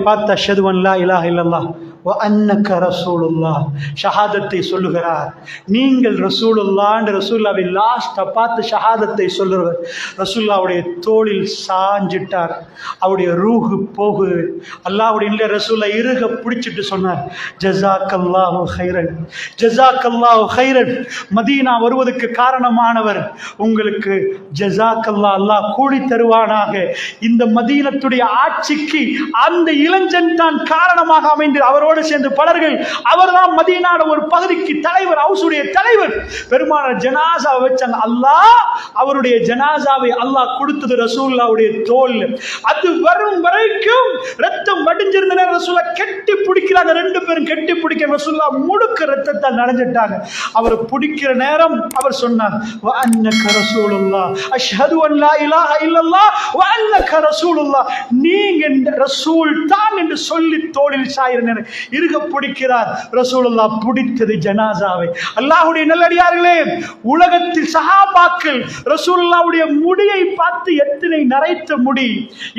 B: பார்த்து அஷ்ஹது அன் லா இலாஹ இல்லல்லாஹ் வ அன்னக ரசூலுல்லாஹ் ஷஹாதத்தை சொல்லுகிறார். நீங்கள் ரசூலுல்லாஹ்ன்ற ரசூலுல்லாவை லாஸ்ட்டை பார்த்து ஷஹாதத்தை சொல்லுவார். ரசூலுல்லாவுடைய தோளில் சாஞ்சிட்டார். அவருடைய ரூஹு போகுது. அல்லாஹ்வுடைய ரசூலுல்லாஹ் இறுக பிடிச்சிட்டு சொன்னார், ஜஸாக்கல்லாஹு கைரன், ஜஸாக்கல்லாஹு கைரன். மதீனா வருவதற்கு காரணமானவர் உங்களுக்கு ஜஸாக்கல்லாஹ், அல்லாஹ் கூலி தருவானாக. இந்த மதீனத்துடைய ஆட்சிக்கு அந்த இளைஞன் தான் காரணமாக அமைந்து அவரோடு சேர்ந்து பலர்கள். அவர்தான் மதீனாவோட ஒரு பகுதிக்கு தலைவர், ஹவுஸுடைய தலைவர். பெருமானார் ஜனாசாவை வச்சாங்க. அல்லாஹ் அவருடைய ஜனாசாவை அல்லாஹ் கொடுத்தது ரசூலுல்லாஹ்வுடைய தோல். அது வரும் வரைக்கும் ரத்தம் வடிஞ்சிருந்த நேரம் ரசூலுல்லாஹ் கெட்டி பிடிக்கிறாங்க. 2 பேரும் கெட்டி பிடிக்க ரசூலுல்லாஹ் முழுக்க ரத்தத்தால் நனைஞ்சிட்டாங்க. அவர் பிடிக்கிற நேரம் அவர் சொன்னார், வ அன்னக ரசூலுல்லாஹ், அஷ்ஹது அன் லா இலாஹ இல்லல்லாஹ் வ அன்னக ரசூலுல்லாஹ், நீங்க ரசூல் தான் என்று சொல்லி தோளில் சாயிர நேரம் இறுக பிடிக்கிறார். ரசூலுல்லாஹ் பிடித்தது ஜனாசாவை. அல்லாஹ்வுடைய நல்லடியார்களே, உலகத்தில் சஹாபாக்கள் ரசூலுல்லாஹ்வுடைய முடியை பார்த்து எத்தனை நரைத்த முடி,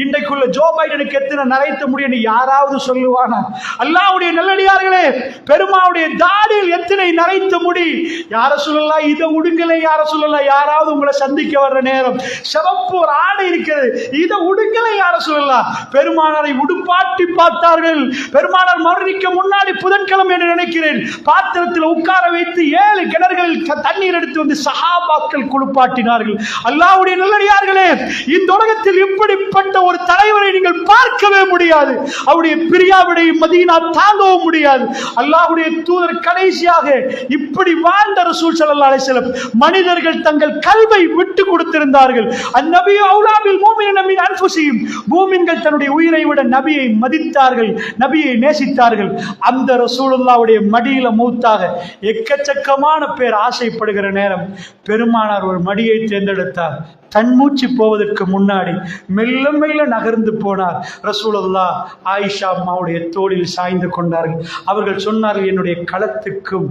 B: இன்றைக்குள்ள ஜோ பைடனுக்கு எத்தனை நரைத்த முடி என்று யாராவது சொல்லுவானா? அல்லாஹ்வுடைய நல்லடியார்களே, பெருமாவுடைய தாடியில் எத்தனை நரைத்த முடி! யார சொல்லலாம், இதை உடுங்களே யார சொல்லலாம். யாராவது உங்களை சந்திக்க வர்ற நேரம் சிவப்பு ஒரு ஆடை இருக்கிறது, இதை உடுங்களே யார சொல்லலாம். பெருமானாரை உடுப்பாட்டி பார்த்தார்கள். பெருமானார் மரணிக்க முன்னாடி புதன்கிழமை என்று நினைக்கிறேன், பாத்திரத்தில் உட்கார வைத்து 7 கிணறுகளில் தண்ணீர் எடுத்து வந்து சஹாபாக்கள் குளிப்பாட்டினார்கள். அல்லாஹ்வுடைய நல்லடியார்களே, இந்த உலகத்தில் இப்படிப்பட்ட ஒரு தலைவரை நீங்கள் பார்க்கவே முடியாது. அவருடைய பிரியாவிடை மதீனா தாங்கவும் முடியாது. அல்லாஹ்வுடைய தூதர் கடைசியாக இப்படி வாழ்ந்த ரசூல் ஸல்லல்லாஹு அலைஹி வஸல்லம் மனிதர்கள் தங்கள் கல்வை விட்டு கொடுத்திருந்தார்கள். அந்நபி அவுலா பில் முஃமினீன மின் அன்ஃபுஸிஹிம், மூமின்கள் தன்னுடைய உயிரை விட நபியை மதித்தார்கள், நபியை நேசித்தார்கள். அந்த ரசூலுல்லாஹ்வுடைய மடியில மூத்தாக எக்கச்சக்கமான பேர் ஆசைப்படுகிற நேரம் பெருமானார் ஒரு மடியை தேர்ந்தெடுத்தார். தன்மூச்சு போவதற்கு முன்னாடி மெல்ல மெல்ல நகர்ந்து போனார். ரசூலுல்லாஹ் ஆயிஷா அம்மாவுடைய தோளில் சாய்ந்து கொண்டார்கள். அவர்கள் சொன்னார்கள், என்னுடைய களத்துக்கும்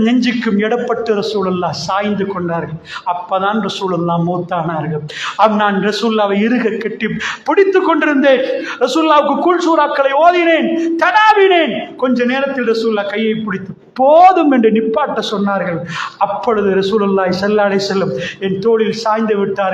B: நெஞ்சுக்கும் இடப்பட்டு ரசூலுல்லாஹ் சாய்ந்து கொண்டார்கள். அப்பதான் ரசூலுல்லாஹ் மூத்தானார்கள். நான் ரசூலுல்லாவை இறுக கட்டி பிடித்து கொண்டிருந்தேன். ரசூலுல்லாவுக்கு குல் சூறாக்களை ஓதினேன், தடாவினேன். கொஞ்ச நேரத்தில் ரசூலுல்லாஹ் கையை பிடித்து போதும் என்று நிப்பாட்ட சொன்னார்கள். அப்பொழுது ரசூலுல்லாஹி ஸல்லல்லாஹு அலைஹி வஸல்லம் என் தோளில் சாய்ந்து விட்டார்கள்.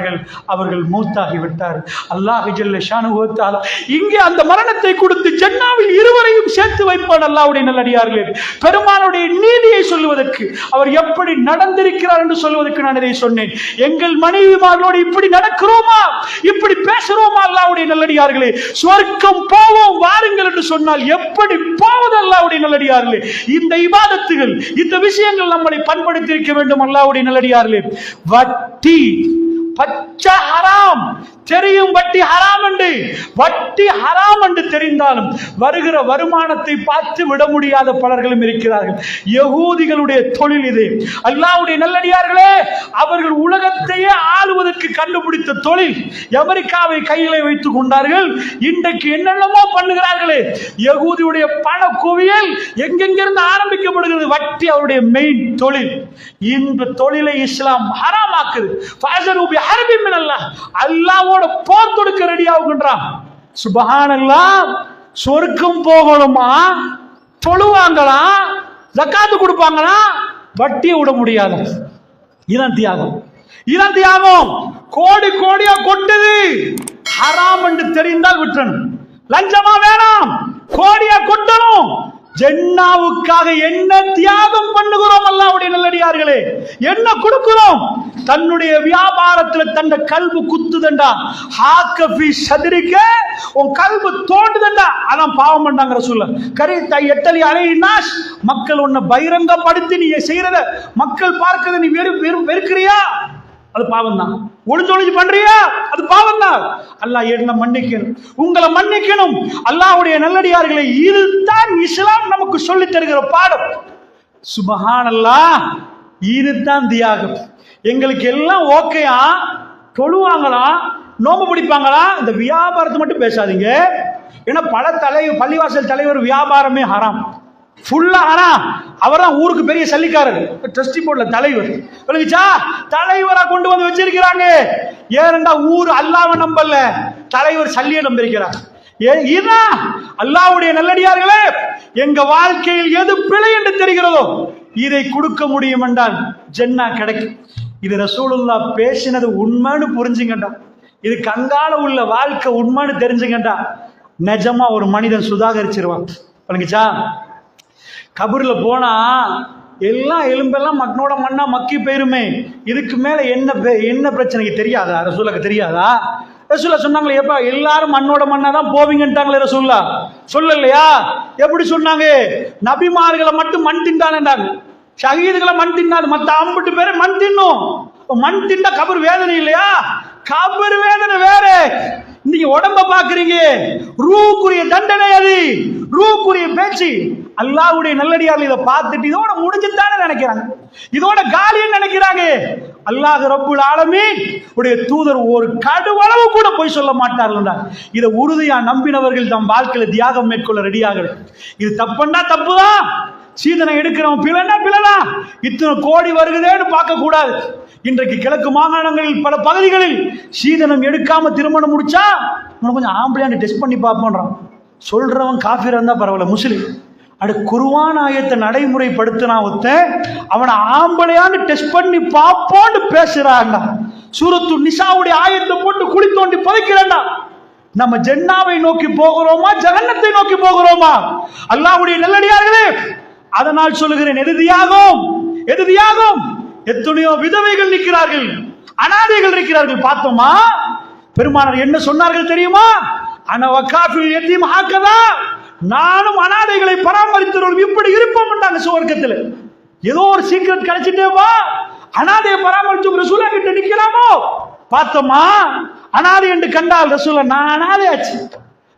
B: அவர்கள் மூத்தாகி விட்டார்கள். அல்லாஹ் ஜல்ல ஷானுஹு வ தஆலா இங்கே அந்த மரணத்தை கொடுத்து ஜன்னாவில் இருவரையும் சேர்த்து வைப்பான். அல்லாஹ்வுடைய நல்லடியார்களே, பெருமானுடைய நீதியை சொல்வதற்கு, அவர் எப்படி நடந்திருக்கிறார் என்று சொல்வதற்கு நான் இதை சொன்னேன். எங்கள் மனைவிமார்களோடு இப்படி நடக்கிறோமா, இப்படி பேசுறோமா? அல்லாஹ்வுடைய நல்லடியார்களே, சொர்க்கம் போவோம் வாருங்கள் என்று சொன்னால் எப்படி போவது? அல்லாஹ்வுடைய நல்லடியார்களே, இந்த இபாதத்துகள், இந்த விஷயங்கள் நம்மளை பண்படுத்தி இருக்க வேண்டும். அல்லாஹ்வுடைய நல்லடியார்களே, வட்டி பச்சை ஹராம் தெரியும். வட்டி ஹராம் என்று, வட்டி ஹராம் என்று தெரிந்தாலும் வருகிற வருமானத்தை பார்த்து விட முடியாத பலர்களும் இருக்கிறார்கள். யகூதிகளுடைய தொழில் இது. அல்லாஹ்வுடைய நல்லடியார்களே, அவர்கள் உலகத்தையே ஆளுவதற்கு கண்டுபிடித்த தொழில். அமெரிக்காவை கையிலே வைத்துக் கொண்டார்கள். இன்றைக்கு என்னென்னமோ பண்ணுகிறார்களே. யகூதியுடைய பண குவியல் எங்கெங்கிருந்து ஆரம்பிக்கப்படுகிறது? வட்டி அவருடைய மெயின் தொழில். இந்த தொழிலை இஸ்லாம் ஹராமாக்குது. அல்லாஹ்வோட போர் தொடுக்க ரெடி ஆகுகின்றான். சுப்ஹானல்லாஹ். சொர்க்கம் போகணுமா, தொழுவாங்களா, ஜக்காத்து கொடுப்பாங்களா, வட்டியை விட முடியாது. இதான் தியாகம், இதான் தியாகம். கோடி கோடியா கொட்டுது, ஹராம் என்று தெரிந்தால் விட்டுறணும். லஞ்சமா வேணாம், கோடியா கொட்டணும். ஜன்னாவுக்காக என்ன தியாகம் பண்ணுகிறோம்? அல்லாஹ்வுடைய நல்லடியார்களே, என்ன கொடுக்கிறோம்? தன்னுடைய வியாபாரத்தில் தன்னை கல்பு குத்துதண்டா, ஹாக்கஃபி சதுரிக்க உன் கல்பு தோண்டுதண்டா, அதான் பாவம் பண்ணாங்க ரசூலுல்லாஹ். கரி எட்டலி அலைனாஸ், மக்கள் உன்னை பகிரங்கப்படுத்தி நீ செய்யறத மக்கள் பார்க்கறத நீ வெறுக்கிறியா? அது பாவம் தான். ஒளிஞ்சொளிஞ்சு பண்றியா? அது பாவம் தான். அல்லாஹ் என்ன மன்னிக்கணும், உங்களை மன்னிக்கணும். அல்லாஹ்வுடைய நல்லடியார்களே, இதுதான் இஸ்லாம் நமக்கு சொல்லி தருகிற பாடம். சுப்ஹானல்லாஹ். இதுதான் தியாகம். எங்களுக்கு எல்லாம் ஓகேயா, தொழுவாங்களா, நோம்பு பிடிப்பாங்களா, இந்த வியாபாரத்தை மட்டும் பேசாதீங்க. ஏன்னா பல பள்ளிவாசல் தலைவர் வியாபாரமே ஹராம், ஃபுல்லா ஹராம். அவர் தான் ஊருக்கு பெரிய சல்லிக்காரர், ட்ரஸ்டி போர்ட்ல தலைவர். தலைவரா கொண்டு வந்து வச்சிருக்கிறாங்க. ஏனென்றா ஊர் அல்லாஹ்வை நம்பல, தலைவர் சல்லியை நம்பியிருக்கிறார். அல்லாஹ்வுடைய நல்லடியார்களே, எங்க வாழ்க்கையில் எது பிழை என்று தெரிகிறதோ இதை கொடுக்க முடியும் என்றால் ஜன்னா கிடைக்கும். இது ரசூலுல்லாஹ் பேசினது உண்மைன்னு புரிஞ்சுங்கண்டா, இது கங்கால உள்ள வாழ்க்கை உண்மைன்னு தெரிஞ்சுங்கண்டா, நிஜமா ஒரு மனிதன் சுதாகரிச்சிருவான். பண்ணுங்கச்சா, கபூர்ல போனா எல்லாம் எலும்பெல்லாம் மண்ணோட மண்ணா மக்கி போயிருமே. இதுக்கு மேல என்ன பிரச்சனைக்கு தெரியாதா? ரசூலுக்கு தெரியாதா? ரசூலா சொன்னாங்களே, எப்ப எல்லாரும் மண்ணோட மண்ணா தான் போவீங்கன்ட்டாங்களே ரசூலா சொல்லலையா? எப்படி சொன்னாங்க? நபிமார்களை மட்டும் மண் திண்டான்டாங்க, ஷஹீதுகளை மண் தின்னாது, மத்த 50 பேரை மண் தின்னும். மண் திண்டா கபர் வேதனை இல்லையா? கபர் வேதனை வேற. நீங்க உடம்ப பாக்குறீங்க, ரூக்குரிய தண்டனை அது, ரூக்குரிய பேச்சு. அல்லாஹ்வுடைய நல்லடியார்கள் இதை பார்த்துட்டு இதோட முடிஞ்சுதானே நினைக்கிறாங்க, இதோட காலின்னு நினைக்கிறாங்க. அல்லாஹ் ரப்புல் ஆலமீன் உடைய தூதர் ஒரு கடுவளவு கூட போய் சொல்ல மாட்டார்கள். இதை உறுதியா நம்பினவர்கள் தம் வாழ்க்கையில தியாகம் மேற்கொள்ள ரெடியாக. இது தப்புன்னா தப்புதான், சீதனை எடுக்கிறவன் பிழைனா பிழைதான். இத்தனை கோடி வருகுதேன்னு பார்க்க கூடாது. இன்றைக்கு கிழக்கு மாகாணங்களில் பல பகுதிகளில் சீதனம் எடுக்காம திருமணம் முடிச்சா கொஞ்சம் ஆம்பளையாண்டு டெஸ்ட் பண்ணி பார்ப்போன்றான். சொல்றவன் காஃபிரா இருந்தா பரவாயில்ல, முஸ்லிம். அடு குர்ஆன் ஆயத்தை நடைமுறைப்படுத்தினா ஒருத்தன் அவனை ஆம்பளையான்னு டெஸ்ட் பண்ணி பாப்போன்னு பேசுறாங்க. சூரத்து நிசாவுடைய ஆயத்தை போட்டு குழி தோண்டி புதைக்கிறேன்டா. நம்ம ஜன்னாவை நோக்கி போகிறோமா, ஜஹன்னத்தை நோக்கி போகிறோமா? அல்லாஹ்வுடைய நல்லடியார்களே, அதனால் சொல்லுகிறேன், எது தியாகம், எது தியாகம்? எத்தனையோ விதவைகள் நிற்கிறார்கள், அனாதைகள் இருக்கிறார்கள். பார்த்தோமா? பெருமானார் என்ன சொன்னார்கள் தெரியுமா? அனவகாஃபில் யதீம் ஹக்கதா, நானும் அனாதைகளை பராமரித்தவர்கள் இப்படி இருப்போம் என்றாங்க சுவர்க்கத்தில். ஏதோ ஒரு சீக்கிரம் கிடைச்சிட்டே வா, அனாதையை பராமரிச்சு ரசூலா கிட்ட நிக்கலாமோ? பார்த்தோமா? அனாதை என்று கண்டால் ரசூலா, நான் அனாதை ஆச்சு,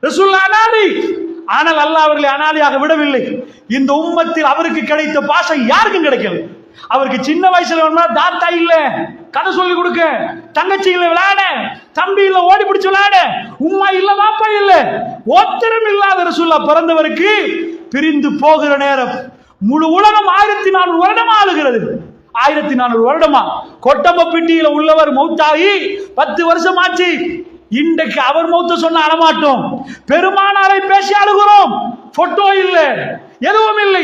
B: ரசூலா அனாதை. ஆனால் அல்லாஹ் அவர்களை அனாதையாக விடவில்லை. இந்த உம்மத்தில் அவருக்கு கிடைத்த பாசம் யாருக்கும் கிடைக்கல. அவருக்கு சின்ன வயசுல தாத்தா இல்ல கதை சொல்லி கொடுக்க, தங்கச்சி இல்ல விளையாட, தம்பி இல்ல ஓடி பிடிச்சு விளையாட, உம்மா இல்ல பாப்பா இல்ல, ஒத்தரம் இல்லாத ரசூல்லா பிறந்தவருக்கு பிரிந்து போகிற நேரம் முழு உலகம் 1400 வருடமா ஆளுகிறது. 1400 வருடமா கொட்டம்ப பிட்டியில உள்ளவர் மௌத்தாகி 10 வருஷம் ஆச்சு. இன்றைக்கு அவர் மௌத்த சொன்ன அழமாட்டோம், பெருமானாரை பேசி அழுகிறோம். போட்டோ இல்ல, எதுவும் இல்லை.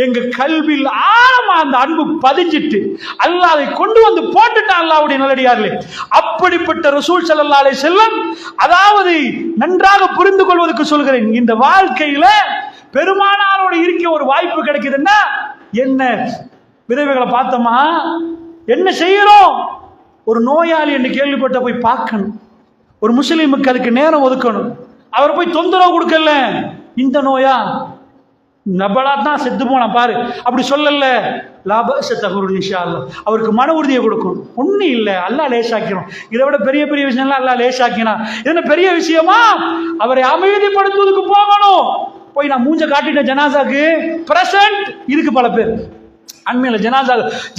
B: எங்க கல்வியில் ஆழமா அந்த அன்பு பதிஞ்சிட்டு அல்லாஹ் அதை கொண்டு வந்து போட்டுட்டான். அல்லாஹ்வுடைய நல்லடியார்களே, அப்படிப்பட்ட ரசூல் ஸல்லல்லாஹு அலைஹி வஸல்லம், அதாவது நன்றாக புரிந்து கொள்வதற்கு சொல்கிறேன், இந்த வாழ்க்கையில பெருமானாரோடு இருக்க ஒரு வாய்ப்பு கிடைக்குதுன்னா என்ன? விதவைகளை பார்த்தோமா, என்ன செய்யறோம்? ஒரு நோயாளி என்று கேள்விப்பட்ட போய் பார்க்கணும். ஒரு முஸ்லீமுக்கு அதுக்கு நேரம் ஒதுக்கணும். அவர் போய் தொந்தரவு கொடுக்கல. இந்த நோயா நபலா தான் செத்து போனா பாரு, அப்படி சொல்லல. அவருக்கு மன உறுதியை கொடுக்கும். ஒன்னும் இல்லை, அல்லாஹ் லேசாக்கிறோம். இதை விட பெரிய பெரிய விஷயம்லாம் அல்லாஹ் லேசாக்கினா என்ன பெரிய விஷயமா? அவரை அமைதிப்படுத்துவதற்கு போகணும். போய் நான் மூஞ்ச காட்டிட்டேன் ஜனாசாக்கு பிரசன்ட். இதுக்கு பல பேர் அண்மையில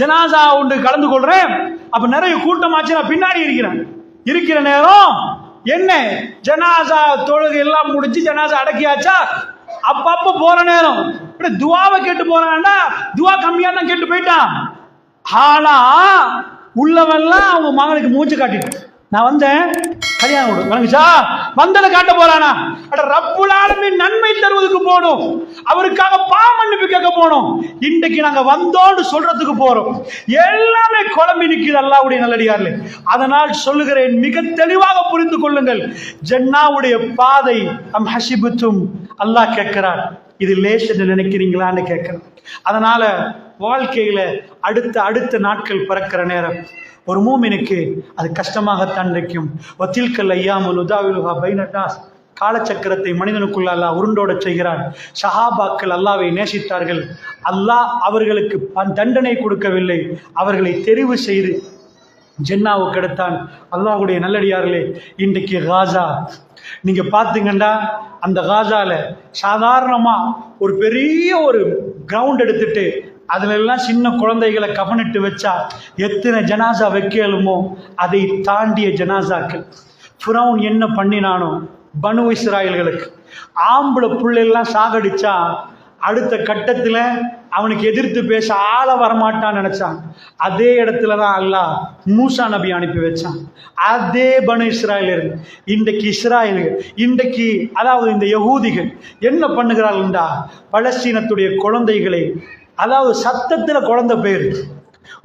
B: ஜனாசா ஒன்று கலந்து கொள்றேன். அப்ப நிறைய கூட்டமாச்சு, நான் பின்னாடி இருக்கிற நேரம் என்ன ஜனாசா தொழுகை எல்லாம் முடிச்சு ஜனாசா அடக்கியாச்சா, அப்பப்ப போற நேரம் துவாவை கேட்டு போறான்டா, துவா கம்மியா தான் கேட்டு போயிட்டான். ஆனா உள்ளவெல்லாம் அவங்க மகனுக்கு மூச்சு காட்டிட்டு, நான் வந்தேன் கல்யாணம் வணங்குச்சா வந்ததை காட்ட போறானா? ரப்புல் ஆலமீன் நன்மை தருவதற்கு போனோம், அவருக்காக பாவமன்னிப்பு கேட்க போனோம். இன்றைக்கு நாங்க வந்தோன்னு சொல்றதுக்கு போறோம். எல்லாமே குழம்பி நிற்குது அல்லாஹ்வுடைய நல்லடியார்களே. அதனால் சொல்லுகிறேன், மிக தெளிவாக புரிந்து கொள்ளுங்கள். ஜன்னாவுடைய பாதை அம் ஹசிபுத்தும், அல்லாஹ் கேட்கிறார், இது லேஸ் என்று நினைக்கிறீங்களான்னு கேட்கிறேன். அதனால வாழ்க்கையில அடுத்த நாட்கள் பிறக்கிற நேரம் ஒரு மூமினுக்கு அது கஷ்டமாகத்தான் இருக்கும். வத்தில்கல் ஐயாமுல் உதாவிலுஹா பைனன்னாஸ், காலச்சக்கரத்தை மனிதனுக்குள்ள அல்லாஹ் உருண்டோட செய்கிறான். ஷஹாபாக்கள் அல்லாஹ்வை நேசித்தார்கள். அல்லாஹ் அவர்களுக்கு தண்டனை கொடுக்கவில்லை, அவர்களை தெரிவு செய்து ஜன்னாவுக்கு எடுத்தான். அல்லாஹ்வுடைய நல்லடியார்களே, இன்றைக்கு காசா நீங்க பாத்தீங்கன்னா, அந்த காசால சாதாரணமா ஒரு பெரிய ஒரு கிரவுண்ட் எடுத்துட்டு அதுல எல்லாம் சின்ன குழந்தைகளை கவனிட்டு வச்சா எத்தனை ஜனாசா வைக்கலுமோ அதை தாண்டிய ஜனாசாக்கள். ஃபிரௌன் என்ன பண்ணினானோ பனு இஸ்ராயல்களுக்கு, ஆம்பளை புள்ளெல்லாம் சாகடிச்சா அடுத்த கட்டத்துல அவனுக்கு எதிர்த்து பேச ஆள வரமாட்டான்னு நினைச்சான். அதே இடத்துல தான் அல்லாஹ் மூசா நபி அனுப்பி வச்சான். அதே பனு இஸ்ராயல் இன்றைக்கு அதாவது இந்த யகூதிகள் என்ன பண்ணுகிறார்கள்டா, பலஸ்தீனத்துடைய குழந்தைகளை, அதாவது சத்தத்துல குழந்தை பேரு,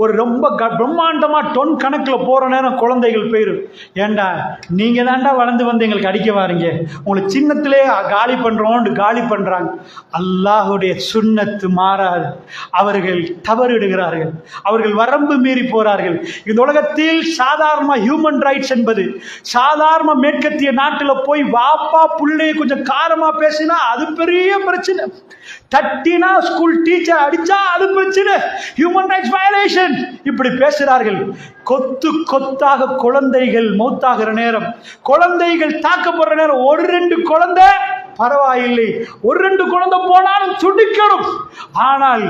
B: ஒரு ரொம்ப பிரம்மாண்டமா டொன் கணக்கில் போற நேரம் குழந்தைகள் பேரு. ஏண்டா நீங்க தாண்டா வளர்ந்து வந்து எங்களுக்கு அடிக்க வாரீங்க, உங்களை சின்னத்திலே காலி பண்றாங்க. அல்லாஹுடைய சுன்னத்து மாறாது. அவர்கள் தவறிடுகிறார்கள், அவர்கள் வரம்பு மீறி போறார்கள். இந்த உலகத்தில் சாதாரண ஹியூமன் ரைட்ஸ் என்பது, சாதாரண மேற்கத்திய நாட்டில் போய் வாப்பா புள்ளைய கொஞ்சம் காரமா பேசினா அது பெரிய பிரச்சனை, தட்டினா ஸ்கூல் டீச்சர் அடிச்சா அது பிரச்சனை, ஹியூமன் ரைட்ஸ் வயலேஷன். இப்படி பேசுகிறார்கள். கொத்து கொத்தாக குழந்தைகள் மௌத்தாகிற நேரம், குழந்தைகள் தாக்கப்படுற நேரம், 1-2 குழந்தை பரவாயில்லை, 1-2 குழந்தை போனாலும் துடிக்கணும். ஆனால்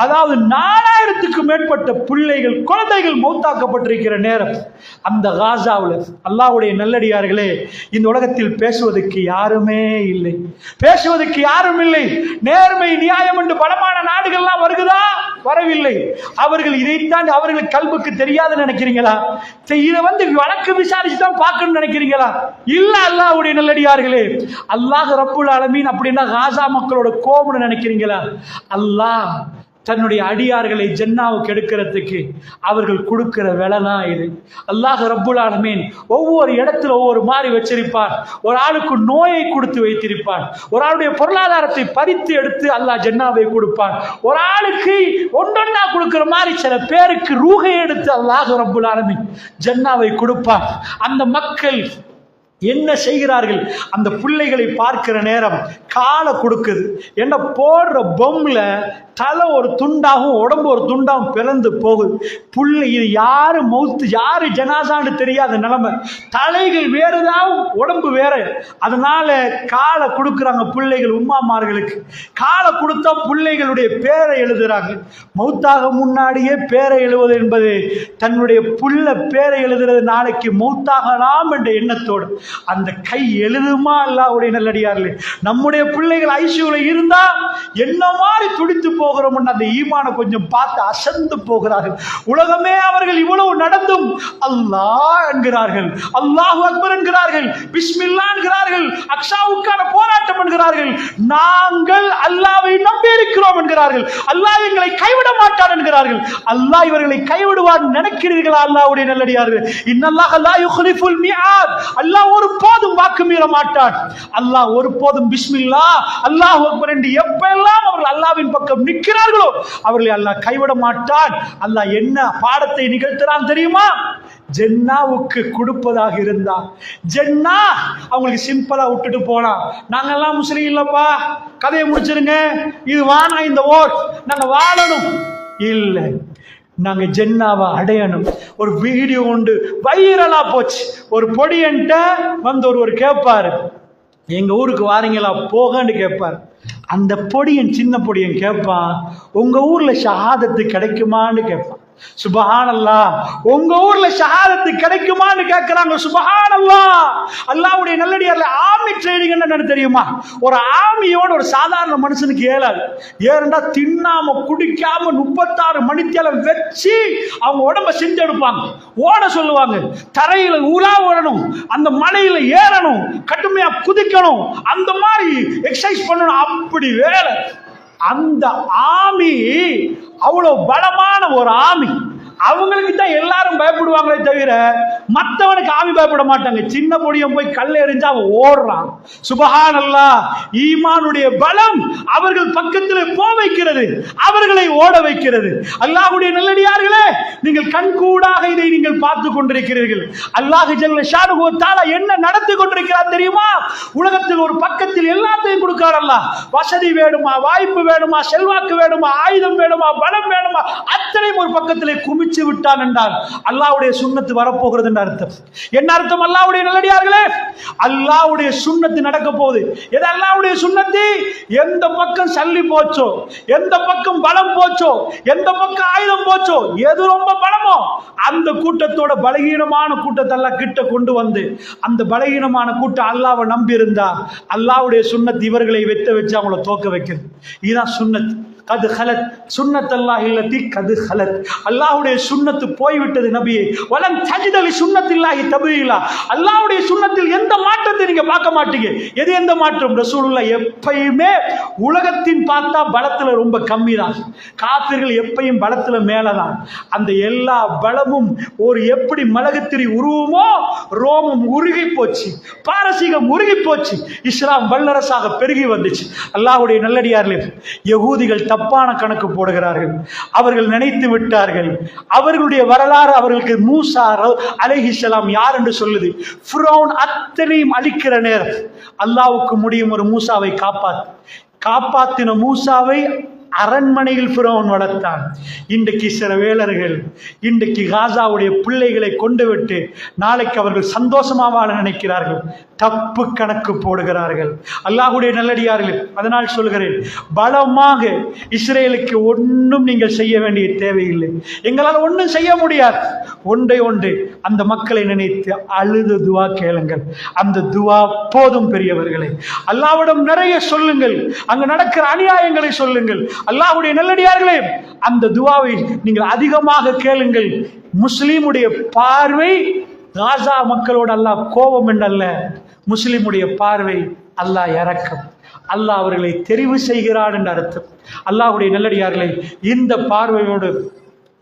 B: அதாவது 4000க்கு மேற்பட்ட பிள்ளைகள் குழந்தைகள் மௌத்தாக்கப்பட்டிருக்கிற நேரம், அந்த காசாவில் அல்லாஹ்வுடைய நல்லடியார்களே, இந்த உலகத்தில் பேசுவதற்கு யாருமே இல்லை, பேசுவதற்கு யாரும் இல்லை. நேர்மை நியாயம் என்று பலமான நாடுகள்லாம் வருகுதா? வரவில்லை. அவர்கள் இதைத்தான் அவர்கள் கல்புக்கு தெரியாதுன்னு நினைக்கிறீங்களா? இதை வழக்கு விசாரிச்சு தான் பார்க்கணும்னு நினைக்கிறீங்களா? இல்ல. அல்லாஹ்வுடைய நல்லடியார்களே, அல்லாஹ் ரப்புல் ஆலமீன் அப்படின்னா காசா மக்களோட கோபம்னு நினைக்கிறீங்களா? அல்லாஹ் தன்னுடைய அடியார்களை ஜன்னாவுக்கு எடுக்கிறதுக்கு அவர்கள் கொடுக்கிற வேலை தான் இது. அல்லாஹ் ரப்புல் ஆலமீன் ஒவ்வொரு இடத்துல ஒவ்வொரு மாதிரி வச்சிருப்பார். ஒரு ஆளுக்கு நோயை கொடுத்து வைத்திருப்பார். ஒரு ஆளுடைய பொருளாதாரத்தை பறித்து எடுத்து அல்லாஹ் ஜன்னாவை கொடுப்பார். ஒரு ஆளுக்கு ஒன்றொன்னா கொடுக்கிற மாதிரி சில பேருக்கு ரூஹை எடுத்து அல்லாஹ் ரப்புல் ஆலமீன் ஜன்னாவை கொடுப்பார். அந்த மக்கள் என்ன செய்கிறார்கள்? அந்த பிள்ளைகளை பார்க்கிற நேரம் காலை கொடுக்குது. என்ன போடுற பொம்ல தலை ஒரு துண்டாகவும் உடம்பு ஒரு துண்டாகவும் பிறந்து போகுது. புள்ளை இது யாரு மௌத்து யாரு ஜனாசான்னு தெரியாத நிலைமை. தலைகள் வேறுதான், உடம்பு வேற. அதனால காலை கொடுக்குறாங்க பிள்ளைகள் உம்மாமார்களுக்கு. காலை கொடுத்தா பிள்ளைகளுடைய பேரை எழுதுறாங்க. மௌத்தாக முன்னாடியே பேரை எழுதுவது என்பது தன்னுடைய புள்ள பேரை எழுதுறது நாளைக்கு மௌத்தாகலாம் என்ற எண்ணத்தோடு அந்த கை எழுதுமா? அல்லாஹ்வுடைய நல்லடியார்களே, நம்முடைய பிள்ளைகள் ஐசியூல இருந்தா என்ன மாதிரி துடித்து போகிறோம். அந்த ஈமான கொஞ்சம் பார்த்து அசந்து போகிறார்கள். உலகமே அவர்கள் இவ்வளவு நடந்தும் அல்லாஹ் என்கிறார்கள், அல்லாஹு அக்பர் என்கிறார்கள், பிஸ்மில்லா என்கிறார்கள், அக்ஸாவுக்கான போராட்டம் என்கிறார்கள். நாங்கள் அல்லாஹ்வை நம்பி இருக்கிறோம் என்கிறார்கள். அல்லாஹ் எங்களை கைவிட மாட்டான் என்கிறார்கள். அல்லாஹ் இவர்களை கைவிடுவார் நினைக்கிறீர்களா? அல்லாஹ்வுடைய நல்லடியார்கள், இன்னல்லாஹ் லா யுக்லிஃபுல் மிஆத், அல்லாஹ் ஒரு போதும் வாக்கு மீற மாட்டான். அல்லாஹ் ஒரு போதும் பிஸ்மில்லா அல்லாஹு அக்பர் என்று எப்பெல்லாம் அவர்கள் அல்லாஹ்வின் பக்கம் நிற்கிறார்களோ அவர்களை அல்லாஹ் கைவிட மாட்டான். அல்லாஹ் என்ன பாடத்தை நிகழ்த்துறான் தெரியுமா? ஜன்னாவுக்கு கொடுப்பதாக இருந்தா ஜன்னா அவங்களுக்கு சிம்பிளா விட்டுட்டு போனா, நாங்கெல்லாம் முஸ்லீம் இல்லப்பா, கதையை முடிச்சிருங்க, இது வானா இந்த ஓர், நாங்க வாழணும் இல்ல, நாங்க ஜன்னாவை அடையணும். ஒரு வீடியோ உண்டு, வைரலா போச்சு. ஒரு பொடியன்ட்ட வந்து ஒருவர் கேட்பாரு, எங்க ஊருக்கு வாரீங்களா போகன்னு கேட்பார். அந்த பொடியன், சின்ன பொடியன் கேட்பான், உங்க ஊர்ல ஷஹாதத்து கிடைக்குமான்னு கேட்பான். சுபஹானல்லாஹ், உங்க ஊர்ல ஷஹாதத்து கிடைக்குமான்னு கேட்கிறாங்க. சுபஹானல்லாஹ். அல்லாஹ்வுடைய நல்லடியார்ல ஆர்மி ட்ரைனிங் என்னன்னு தெரியுமா? ஒரு ஆர்மியோட ஒரு சாதாரண மனுஷனுக்கு ஏலாது. ஏன்னா தின்னாம குடிக்காம 36 மணித்தேலம் வச்சு அவங்க உடம்ப செஞ்செடுப்பாங்க. ஓட சொல்லுவாங்க, தரையில உலா ஓடணும், அந்த மலையில ஏறணும், கடுமையா குதிக்கணும், அந்த மாதிரி எக்ஸசைஸ் பண்ணணும். அப்படி வேலை. அந்த ஆமி அவ்வளவு பலமான ஒரு ஆமி. அவங்களுக்கு தான் எல்லாரும் பயப்படுவாங்களே தவிர மற்றவனுக்கு ஆமி பயப்பட மாட்டாங்க. சின்ன பொடியும் போய் கல்ல எறிஞ்சா அவன் ஓடுறான். சுபஹானல்லாஹ். ஈமானுடைய பலம் அவர்கள் பக்கத்தில் போ வைக்கிறது, அவர்களை ஓட வைக்கிறது. அல்லாஹ்வுடைய நல்லடியார்களே, நீங்கள் கண்கூடாக இதை நீங்கள் பார்த்து கொண்டிருக்கிறீர்கள். அல்லாஹ் ஜல்ல ஷானுஹு வ தஆலா என்ன நடத்தி கொண்டிருக்கிறார் தெரியுமா? உலகத்தில் ஒரு பக்கத்தில் எல்லாத்தையும் கொடுக்கிறார் அல்லாஹ். வசதி வேணுமா, வாய்ப்பு வேணுமா, செல்வாக்கு வேணுமா, ஆயுதம் வேணுமா, பலம் வேணுமா, அத்தனையும் ஒரு பக்கத்திலே குமிச்சு விட்டான் என்றால் அல்லாஹ்வுடைய சுன்னத்து வரப்போகிறது என்ற அர்த்தம். என்ன அர்த்தம்? அல்லாஹ்வுடைய நல்லடியார்களே, அல்லாஹ்வுடைய சுன்னத்து நடக்க போகுது. எது அல்லாஹ்வுடைய சுன்னத்து? எந்த பக்கம் சல்லி போச்சோ, எந்த பக்கம் பலம் போச்சோ, எந்த பக்கம் ஆயுதம் போச்சோ, எது ரொம்ப பலமோ அந்த கூட்டத்தோட பலகீனமான கூட்டத்தை எல்லாம் கிட்ட கொண்டு வந்து அந்த பலகீனமான கூட்டம் அல்லாஹ்வை நம்பி இருந்தா அல்லாஹ்வுடைய சுன்னத்து இவர்களை வெட்ட வச்சு அவங்கள தோக்க வைக்கிறது. இதுதான் சுன்னத். கது ஹலத் சுன்னத்தல்லாஹி அல்லதி கது ஹலத். அல்லாஹ்வுடைய சுன்னத்து போய்விட்டது நபியே. வலம் தஜித லி சுன்னத்தில்லாஹி தபீலா. அல்லாஹ்வுடைய சுன்னத்தில் எந்த மாற்றத்தை நீங்க பார்க்க மாட்டீங்க. எது எந்த மாற்றம்? ரசூலுல்லாஹ் எப்பயுமே உலகத்தின் பார்த்தா பலத்துல ரொம்ப கம்மி தான். காஃபிர்கள் எப்பயும் பலத்துல மேலதான். அந்த எல்லா பலமும் ஒரு எப்படி மிளகுத்திரி உருவமோ ரோமம் உருகி போச்சு, பாரசீகம் உருகி போச்சு, இஸ்லாம் வல்லரசாக பெருகி வந்துச்சு. அல்லாஹ்வுடைய நல்லடியார்களே, யகூதிகள் தப்பான கணக்கு போடுகிறார்கள். அவர்கள் நினைத்து விட்டார்கள் அவர்களுடைய வரலாறு அவர்களுக்கு மூசா அலைஹிஸ்ஸலாம் யார் என்று சொல்லுது. ஃபிரௌன் அத்தனையும் அழிக்கிற நேரம் அல்லாஹ்வுக்கு முடியும் ஒரு மூசாவை காப்பாத்தின மூசாவை அரண்மனையில் ஃபிரௌன் வளர்த்தான். இன்றைக்கு சில வேளர்கள் இன்றைக்கு காசாவுடைய பிள்ளைகளை கொண்டு விட்டு நாளைக்கு அவர்கள் சந்தோஷமா வாழ நினைக்கிறார்கள். தப்பு கணக்கு போடுகிறார்கள். அல்லாஹ்வுடைய நல்லடியார்கள், அதனால் சொல்கிறேன், பலமாக இஸ்ரேலுக்கு ஒன்றும் நீங்கள் செய்ய வேண்டிய தேவையில்லை. எங்களால் ஒன்றும் செய்ய முடியாது. ஒன்று அந்த மக்களை நினைத்து அழுது துவா கேளுங்கள். அந்த துவா போதும் பெரியவர்களே. அல்லாஹ்விடம் நிறைய சொல்லுங்கள். அங்கு நடக்கிற அநியாயங்களை சொல்லுங்கள். அல்லாஹ்வுடைய நல்லடியார்களே, அந்த துவாவை நீங்கள் அதிகமாக கேளுங்கள். முஸ்லிமுடைய பார்வை காசா மக்களோடு அல்லாஹ் கோபம் என்றல்ல, முஸ்லிமுடைய பார்வை அல்லாஹ் இரக்கம். அல்லாஹ் அவர்களை தெரிவு செய்கிறான் என்ற அர்த்தம். அல்லாஹ்வுடைய நல்லடியார்களை, இந்த பார்வையோடு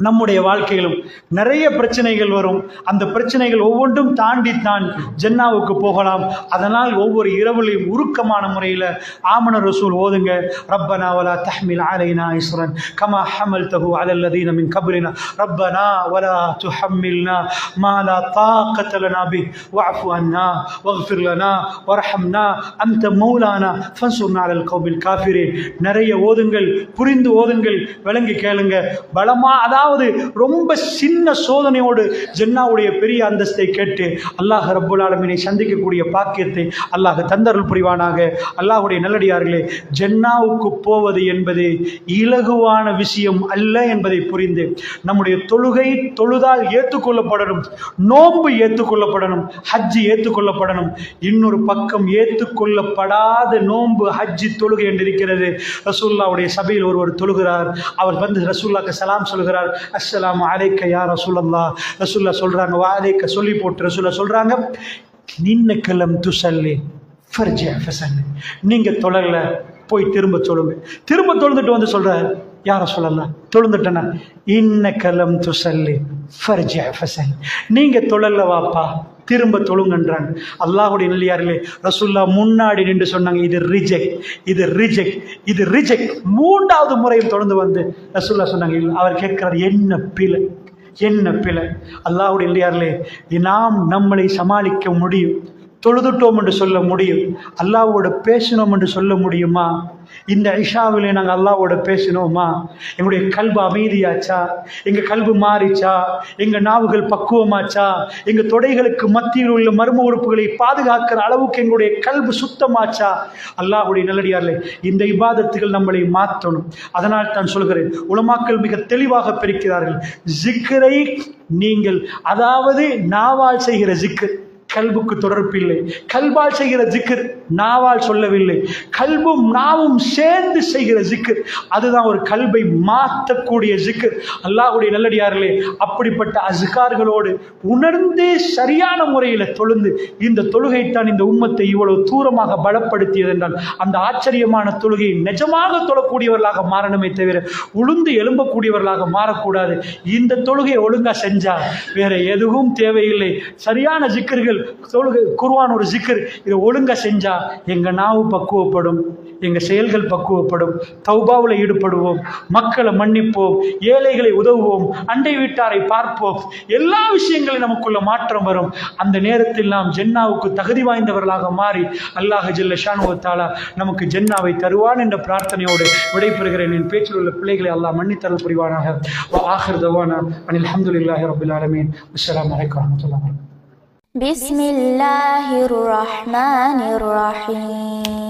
B: நம்முடைய வாழ்க்கையிலும் நிறைய பிரச்சனைகள் வரும். அந்த பிரச்சனைகள் ஒவ்வொன்றும் தாண்டித்தான் ஜன்னாவுக்கு போகலாம். அதனால் ஒவ்வொரு இரவுலையும் உருக்கமான முறையில் ஆமன ரசூல் ஓதுங்க. ரப்பனா வலா தஹ்மில் அலைனா இஸ்ரன் கமா ஹமல்தஹு அலல் லதீன மின் கப்லினா ரப்பனா வலா துஹம்மில்னா மா லா தாக்கத லனா பிஹி வஅஃபு அன்னா வக்ஃபிர் லனா வர்ஹம்னா அன்த மௌலானா ஃபன்சுர்னா அலல் கௌமில் காஃபிரீன். நிறைய ஓதுங்கள், புரிந்து ஓதுங்கள், விளங்கி கேளுங்க. பலமா அதாவது ரொம்ப சின்ன சோதனையோடு ஜன்னாவுடைய பெரிய அந்தஸ்தை கேட்டு அல்லாஹ் ரப்புல் ஆலமீனை சந்திக்கக்கூடிய பாக்கியத்தை அல்லாஹ் தந்தருள் புரிவானாக. அல்லாஹ்வுடைய நல்லடியார்களே, ஜன்னாவுக்கு போவது என்பது இலகுவான விஷயம் அல்ல என்பதை புரிந்து நம்முடைய தொழுகை தொழுதால் ஏற்றுக்கொள்ளப்படணும், நோன்பு ஏற்றுக்கொள்ளப்படணும், ஹஜ்ஜு ஏற்றுக்கொள்ளப்படணும். இன்னொரு பக்கம் ஏற்றுக்கொள்ளப்படாத நோன்பு, ஹஜ்ஜு, தொழுகை என்று இருக்கிறது. ரசூலுல்லாஹ்வுடைய சபையில் ஒருவர் தொழுகிறார். அவர் வந்து ரசூலுல்லாஹ்க்கு சலாம் சொல்கிறார். அஸ்ஸலாமு அலைக்க யா ரசூலல்லாஹ். ரசூலுல்லாஹ் சொல்றாங்க, வா அலைக்க சொல்லி போட்டு ரசூலுல்லாஹ் சொல்றாங்க, இன்னக லம் துஸல்லி ஃபர்ஜி ஃபஸல்லி. நீங்க தொழல, போய் திரும்ப சொல்லுங்க. திரும்ப தொழுந்துட்டு வந்து சொல்றாரு, யா ரசூலல்லாஹ் தொழுந்துட்டேனா? இன்னக லம் துஸல்லி ஃபர்ஜி ஃபஸல்லி. நீங்க தொழல வாப்பா, திரும்ப தொழுங்கன்றாங்க. அல்லாஹ்வுடைய நல்லடியார்களே, ரசூலுல்லாஹ் முன்னாடி நின்று சொன்னாங்க, இது ரிஜெக்ட், இது ரிஜெக்ட், இது ரிஜெக்ட். மூன்றாவது முறையும் தொடர்ந்து வந்து ரசூலுல்லாஹ் சொன்னாங்க, இல்லை. அவர் கேட்கிறார், என்ன பிழை, என்ன பிழை? அல்லாஹ்வுடைய நல்லடியார்களே, நாம் நம்மளை சமாளிக்க முடியும், தொழுதுட்டோம் என்று சொல்ல முடியும், அல்லாஹ்வோடு பேசினோம் என்று சொல்ல முடியுமா? இந்த இஷாவிலே நாங்கள் அல்லாஹ்வோட பேசினோமா? எங்களுடைய கல்பு அமைதியாச்சா? எங்கள் கல்பு மாறிச்சா? எங்கள் நாவுகள் பக்குவமாச்சா? எங்கள் தொடைகளுக்கு மத்தியில் உள்ள மர்ம உறுப்புகளை பாதுகாக்கிற அளவுக்கு எங்களுடைய கல்பு சுத்தமாச்சா? அல்லாஹ்வுடைய நல்லடியார்களே, இந்த இபாதத்துகள் நம்மளை மாற்றணும். அதனால் தான் சொல்கிறேன், உலமாக்கள் மிக தெளிவாக பிரிக்கிறார்கள். ஜிக்ரை நீங்கள், அதாவது நாவால் செய்கிற ஜிக்ர் கல்புக்கு தொடர்பில்லை. கல்பால் செய்கிற ஜிக்ர் நாவால் சொல்லவில்லை. கல்பும் நாவும் சேர்ந்து செய்கிற ஜிக்ர், அதுதான் ஒரு கல்பை மாற்றக்கூடிய ஜிக்ர். அல்லாஹ்வுடைய நல்லடியார்களே, அப்படிப்பட்ட அஸ்கார்களோடு உணர்ந்து சரியான முறையில் தொழுந்து, இந்த தொழுகைத்தான் இந்த உம்மத்தை இவ்வளவு தூரமாக பலப்படுத்தியது என்றால், அந்த ஆச்சரியமான தொழுகையை நிஜமாக தொழக்கூடியவர்களாக மாறணுமே தவிர உளுந்து எழும்பக்கூடியவர்களாக மாறக்கூடாது. இந்த தொழுகையை ஒழுங்கா செஞ்சா வேற எதுவும் தேவையில்லை. சரியான ஜிக்கர்கள், தொழுகை, குர்ஆன் ஒரு ஜிக்கர், இதை ஒழுங்கா செஞ்சா எங்க நாவு பக்குவப்படும், எங்க செயல்கள் பக்குவப்படும், தௌபாவில் ஈடுபடுவோம், மக்களை மன்னிப்போம், ஏழைகளை உதவுவோம், அண்டை வீட்டாரை பார்ப்போம், எல்லா விஷயங்களும் நமக்குள்ள மாற்றம் வரும். அந்த நேரத்தில் நாம் ஜன்னாவுக்கு தகுதி வாய்ந்தவர்களாக மாறி அல்லாஹ் ஜல்ல ஷானு வ தஆலா நமக்கு ஜன்னாவை தருவான் என்ற பிரார்த்தனையோடு விடைபெறுகிறேன். என் பேச்சில் உள்ள பிள்ளைகளை அல்லாஹ் மன்னித்தருள் புரிவானாக. வ ஆகிர் தவானா அனில் ஹம்துலில்லாஹி ரப்பில் ஆலமீன். அஸ்ஸலாமு அலைக்கும் வரஹ்மத்துல்லாஹி.
A: பிஸ்மில்லாஹிர் ரஹ்மானிர் ரஹீம்.